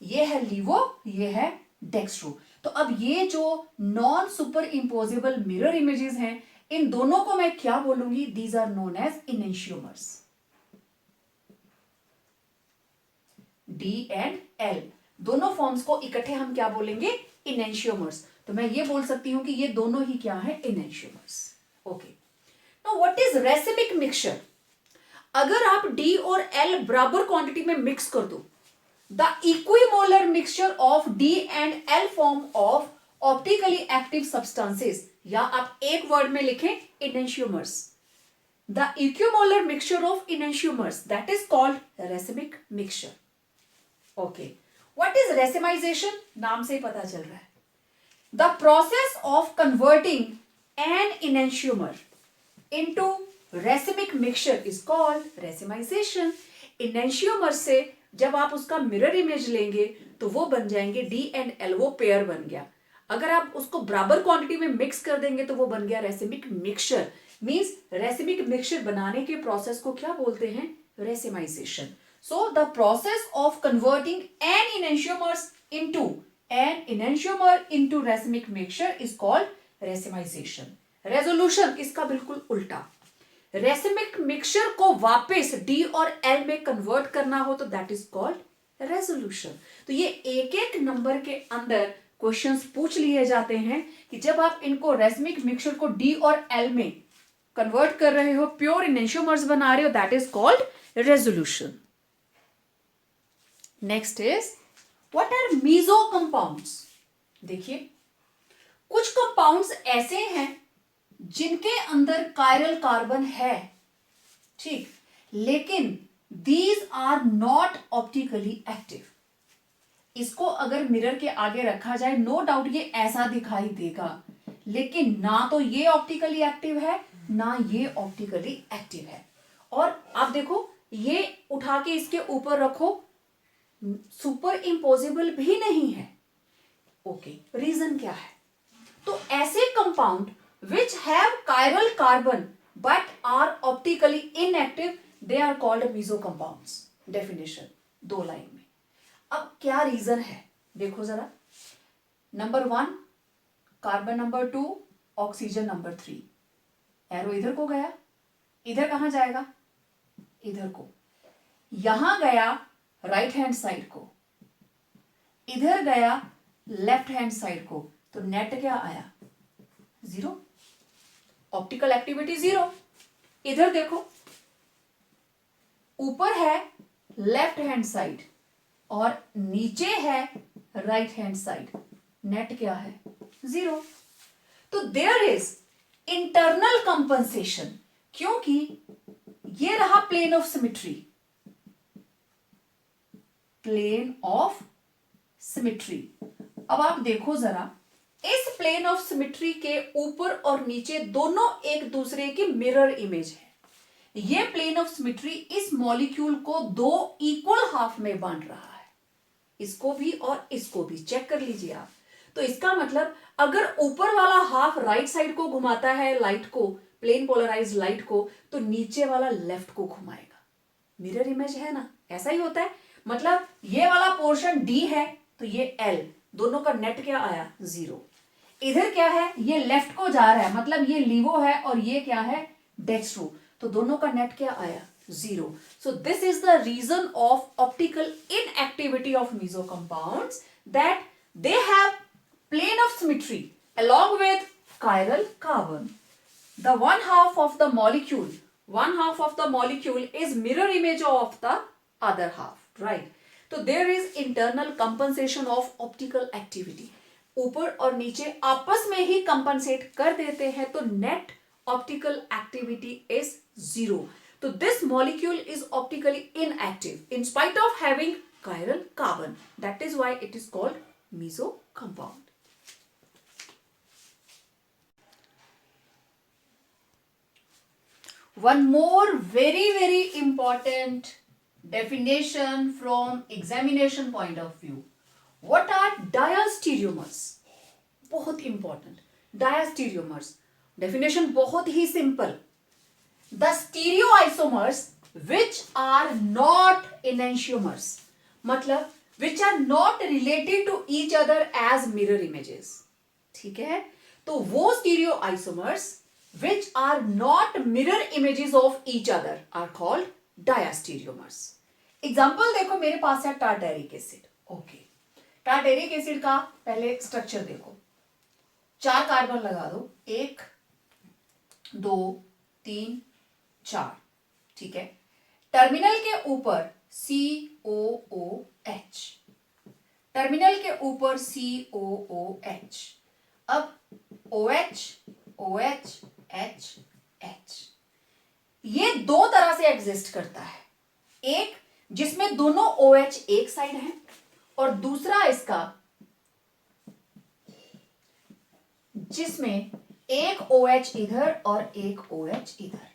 ये है लीवो, ये है डेक्स्ट्रो। तो अब ये जो non superimposable mirror images हैं, इन दोनों को मैं क्या बोलूंगी? These are known as enantiomers, D and L. दोनों फॉर्म्स को इकट्ठे हम क्या बोलेंगे? इनेंशियोमर्स। तो मैं ये बोल सकती हूं कि ये दोनों ही क्या है? Enantiomers. Okay, now what is racemic mixture? अगर आप D और L बराबर क्वांटिटी में मिक्स कर दो, the equimolar mixture of D and L form of optically active substances, या आप एक वर्ड में लिखें enantiomers. The equimolar mixture of enantiomers, that is called racemic mixture. Okay, what is racemisation? नाम से ही पता चल रहा है. The process of converting an enantiomer into racemic mixture is called racemization. Enantiomer से जब आप उसका मिरर इमेज लेंगे तो वो बन जाएंगे D एंड L, वो पेयर बन गया. अगर आप उसको बराबर क्वांटिटी में मिक्स कर देंगे तो वो बन गया racemic mixture. Means racemic mixture बनाने के प्रोसेस को क्या बोलते हैं? Racemisation. So the process of converting an enantiomer into racemic mixture is called racemisation. Resolution इसका बिल्कुल उल्टा. रेसिमिक मिक्सचर को वापस D और L में कन्वर्ट करना हो तो दैट इज कॉल्ड रेजोल्यूशन. तो ये एक एक नंबर के अंदर क्वेश्चंस पूछ लिए जाते हैं कि जब आप इनको रेसिमिक मिक्सचर को D और L में कन्वर्ट कर रहे हो, प्योर इनेंशियोमर्स बना रहे हो, that is called resolution. Next is what are meso compounds. देखिए, कुछ कंपाउंड्स ऐसे हैं जिनके अंदर कायरल कार्बन है, ठीक, लेकिन these are not optically active. इसको अगर मिरर के आगे रखा जाए, नो डाउट ये ऐसा दिखाई देगा, लेकिन ना तो ये ऑप्टिकली एक्टिव है ना ये ऑप्टिकली एक्टिव है. और आप देखो, ये उठा के इसके ऊपर रखो, सुपर इम्पोजिबल भी नहीं है. ओके, रीजन क्या है? तो ऐसे compound which have chiral carbon but are optically inactive, they are called meso compounds. Definition 2 line में. अब क्या रीजन है देखो जरा. Number 1 carbon, number 2 oxygen, number 3. Arrow इधर को गया, इधर कहां जाएगा? इधर को. यहां गया राइट हैंड साइड को, इधर गया लेफ्ट हैंड साइड को. तो नेट क्या आया? 0. Optical activity 0. इधर देखो, ऊपर है लेफ्ट हैंड साइड और नीचे है राइट हैंड साइड. नेट क्या है? 0. तो देयर इज इंटरनल कंपनसेशन, क्योंकि ये रहा plane of symmetry. Plane of symmetry. अब आप देखो जरा, इस प्लेन ऑफ सिमेट्री के ऊपर और नीचे दोनों एक दूसरे की मिरर इमेज है. ये प्लेन ऑफ सिमेट्री इस मॉलिक्यूल को 2 इक्वल हाफ में बांट रहा है, इसको भी और इसको भी. चेक कर लीजिए आप. तो इसका मतलब अगर ऊपर वाला हाफ राइट साइड को घुमाता है लाइट को, प्लेन पोलराइज्ड लाइट को, तो नीचे वाला लेफ्ट को घुमाएगा. मिरर इमेज है ना, ऐसा ही होता है. मतलब ये वाला पोर्शन D है तो ये L, दोनों का नेट क्या आया? 0. इधर क्या है? ये लेफ्ट को जा रहा है, मतलब ये लीवो है और ये क्या है? डेक्स्ट्रो. तो दोनों का नेट क्या आया? 0. So this is the reason of optical inactivity of meso compounds, that they have plane of symmetry along with chiral carbon. The one half of the molecule is mirror image of the other half, right? So there is internal compensation of optical activity. ऊपर और नीचे आपस में ही compensate कर देते हैं, तो net optical activity is 0. तो this molecule is optically inactive in spite of having chiral carbon. That is why it is called meso compound. One more very important definition from examination point of view. What are diastereomers? बहुत important. Diastereomers. Definition बहुत ही simple. The stereoisomers which are not enantiomers. मतलब which are not related to each other as mirror images. ठीक है? तो वो stereoisomers which are not mirror images of each other are called diastereomers. Example देखो, मेरे पास है tartaric acid. Okay, tartaric acid का पहले स्ट्रक्चर देखो. 4 कार्बन लगा दो, 1 2 3 4. ठीक है. टर्मिनल के ऊपर COOH, टर्मिनल के ऊपर COOH। अब OH OH H H, ये दो तरह से एग्जिस्ट करता है, एक जिसमें दोनों OH एक साइड है और दूसरा इसका जिसमें एक OH इधर और एक OH इधर।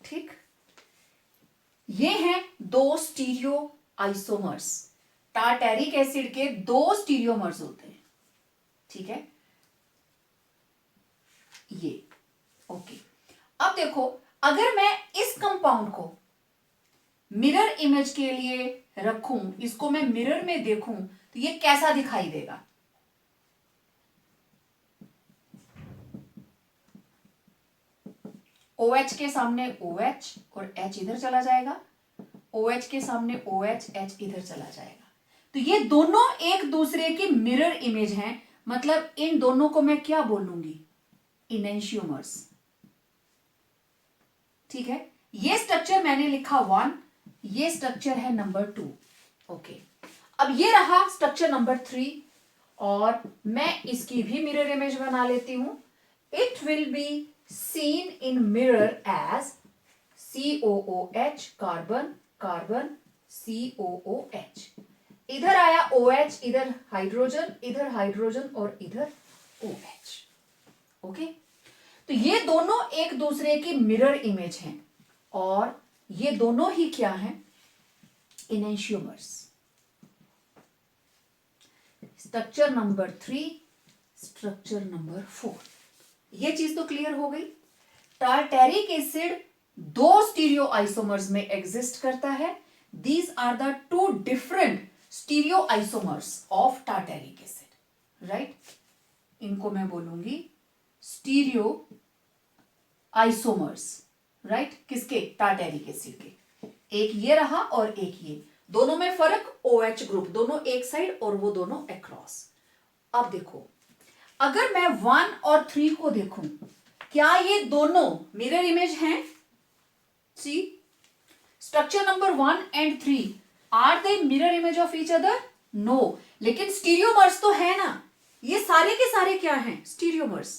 ठीक, ये हैं दो स्टीरियो आइसोमर्स। टार्टेरिक एसिड के दो स्टीरियोमर्स होते हैं, ठीक है, ये ओके। अब देखो, अगर मैं इस कंपाउंड को मिरर इमेज के लिए रखूं, इसको मैं मिरर में देखूं तो ये कैसा दिखाई देगा? OH के सामने OH और H इधर चला जाएगा, OH के सामने OH H इधर चला जाएगा। तो ये दोनों एक दूसरे की मिरर इमेज हैं, मतलब इन दोनों को मैं क्या बोलूंगी? इनेंशियोमर्स। ठीक है, ये स्ट्रक्चर मैंने लिखा 1, ये स्ट्रक्चर है नंबर 2। ओके, अब ये रहा स्ट्रक्चर नंबर 3 और मैं इसकी भी मिरर इमेज बना लेती हूं। It will be seen in mirror as COOH, carbon carbon COOH। इधर आया OH, इधर हाइड्रोजन और इधर OH। ओके, तो ये दोनों एक दूसरे की मिरर इमेज हैं और ये दोनों ही क्या हैं? Enantiomers. Structure number 3, structure number 4, ये चीज तो क्लियर हो गई। टार्टेरिक एसिड दो स्टीरियो आइसोमर्स में एग्जिस्ट करता है। These are the two different stereo isomers of tartaric acid, right. इनको मैं बोलूंगी स्टीरियो आइसोमर्स, राइट। किसके? टार्टेरिक एसिड के। एक ये रहा और एक ये, दोनों में फर्क OH ग्रुप, दोनों एक साइड और वो दोनों अक्रॉस। अब देखो, अगर मैं 1 और 3 को देखूं, क्या ये दोनों मिरर इमेज हैं? See, structure number 1 and 3 are they mirror image of each other? No, लेकिन स्टीरियोमर्स तो है ना। ये सारे के सारे क्या हैं? स्टीरियोमर्स।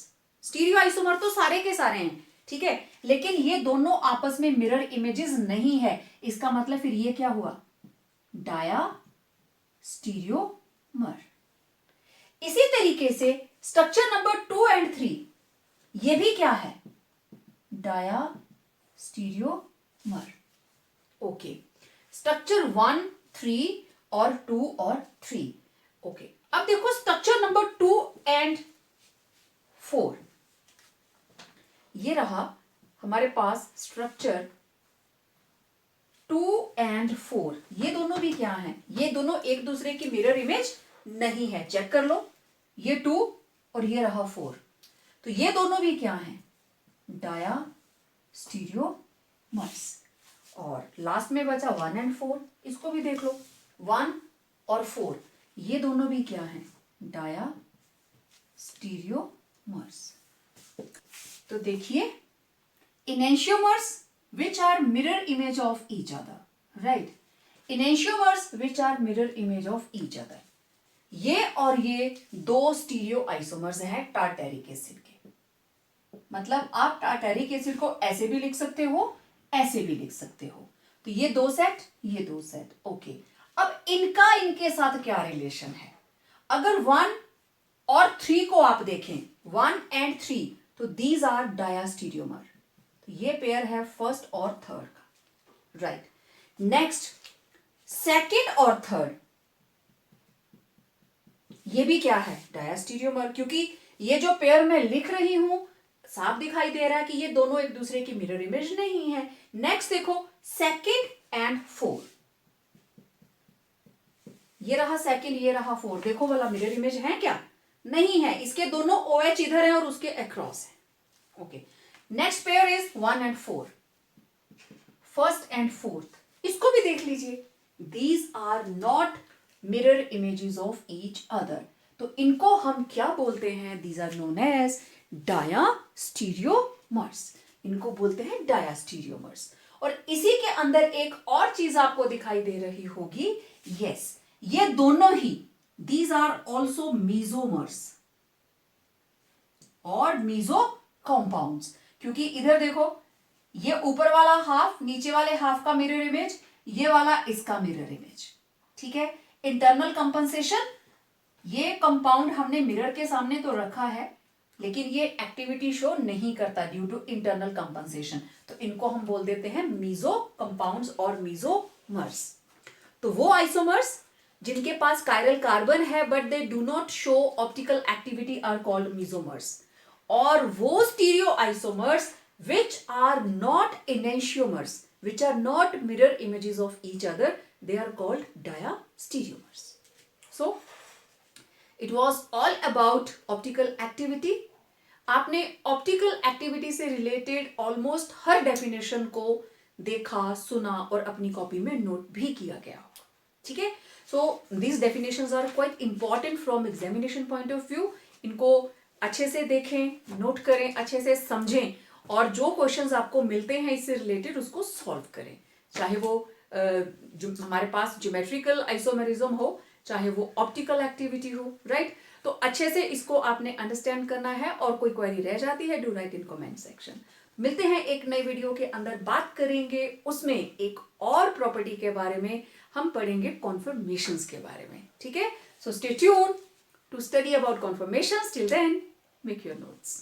स्टीरियो आइसोमर तो सारे के सारे हैं, ठीक है, लेकिन ये दोनों आपस में मिरर इमेजेस नहीं है। इसका मतलब फिर ये क्या हुआ? डाया स्टीरियोमर। इसी तरीके से स्ट्रक्चर नंबर 2 एंड 3 ये भी क्या है? डाया स्टीरियोमर। ओके, स्ट्रक्चर 1, 3 और 2 और 3। ओके, अब देखो स्ट्रक्चर नंबर 2 एंड 4, ये रहा हमारे पास स्ट्रक्चर 2 एंड 4। ये दोनों भी क्या हैं? ये दोनों एक दूसरे की मिरर इमेज नहीं है, चेक कर लो। ये 2 और ये रहा 4, तो ये दोनों भी क्या हैं? डाया स्टीरियोमर्स। और लास्ट में बचा 1 एंड 4, इसको भी देख लो। 1 और 4 ये दोनों भी क्या हैं? डाया स्टीरियोमर्स। तो देखिए, enantiomers which are mirror image of each other, right? Enantiomers which are mirror image of each other. ये और ये दो स्टीरियो आइसोमर्स हैं टार्टेरिक एसिड के। मतलब आप टार्टेरिक एसिड को ऐसे भी लिख सकते हो, ऐसे भी लिख सकते हो। तो ये दो सेट, ये दो सेट। ओके, अब इनका इनके साथ क्या रिलेशन है? अगर 1 और 3 को आप देखें, 1 एंड 3, तो दीज आर डायास्टीरियोमर। तो ये पेयर है फर्स्ट और थर्ड का, राइट। नेक्स्ट, सेकंड और थर्ड, ये भी क्या है? डायास्टीरियोमर, क्योंकि ये जो पेयर मैं लिख रही हूं साफ दिखाई दे रहा है कि ये दोनों एक दूसरे की मिरर इमेज नहीं है। नेक्स्ट देखो, सेकंड एंड 4, ये रहा सेकंड, ये रहा 4, देखो वाला मिरर इमेज है क्या? नहीं है। इसके दोनों OH इधर है और उसके अक्रॉस है। Okay, next pair is 1 and 4, first and fourth, इसको भी देख लीजिए। These are not mirror images of each other, तो इनको हम क्या बोलते हैं? These are known as diastereomers. इनको बोलते हैं डायास्टीरियोमर्स। और इसी के अंदर एक और चीज आपको दिखाई दे रही होगी, यस, ये दोनों ही, दीज आर ऑल्सो मीजोमर्स और मीजो कंपाउंड्स। क्योंकि इधर देखो, ये ऊपर वाला हाफ नीचे वाले हाफ का मिरर इमेज, ये वाला इसका मिरर इमेज, ठीक है। इंटरनल कंपनसेशन, ये कंपाउंड हमने मिरर के सामने तो रखा है, लेकिन ये एक्टिविटी शो नहीं करता ड्यू टू इंटरनल कंपनसेशन, तो इनको हम बोल देते हैं मीजो कंपाउंड्स और मीजोमर्स। तो वो आइसोमर्स जिनके पास कायरल कार्बन है but they do not show optical activity are called mesomers, और वो stereoisomers which are not enantiomers, which are not mirror images of each other, they are called diastereomers. So it was all about optical activity. आपने optical activity से related almost हर definition को देखा, सुना और अपनी copy में note भी किया गया होगा, ठीक है। So these definitions are quite important from examination point of view. इनको अच्छे से देखें, नोट करें, अच्छे से समझें, और जो क्वेश्चंस आपको मिलते हैं इससे रिलेटेड उसको सॉल्व करें, चाहे वो जो हमारे पास ज्योमेट्रिकल आइसोमेरिज्म हो, चाहे वो ऑप्टिकल एक्टिविटी हो, राइट। तो अच्छे से इसको आपने अंडरस्टैंड करना है, और कोई क्वेरी रह जाती है do right in comment section. मिलते हैं एक नई वीडियो के अंदर, बात करेंगे उसमें एक और प्रॉपर्टी के बारे में, हम पढ़ेंगे कॉन्फर्मेशंस के बारे में, ठीक है। So stay tune to study about conformations. Till then make your notes.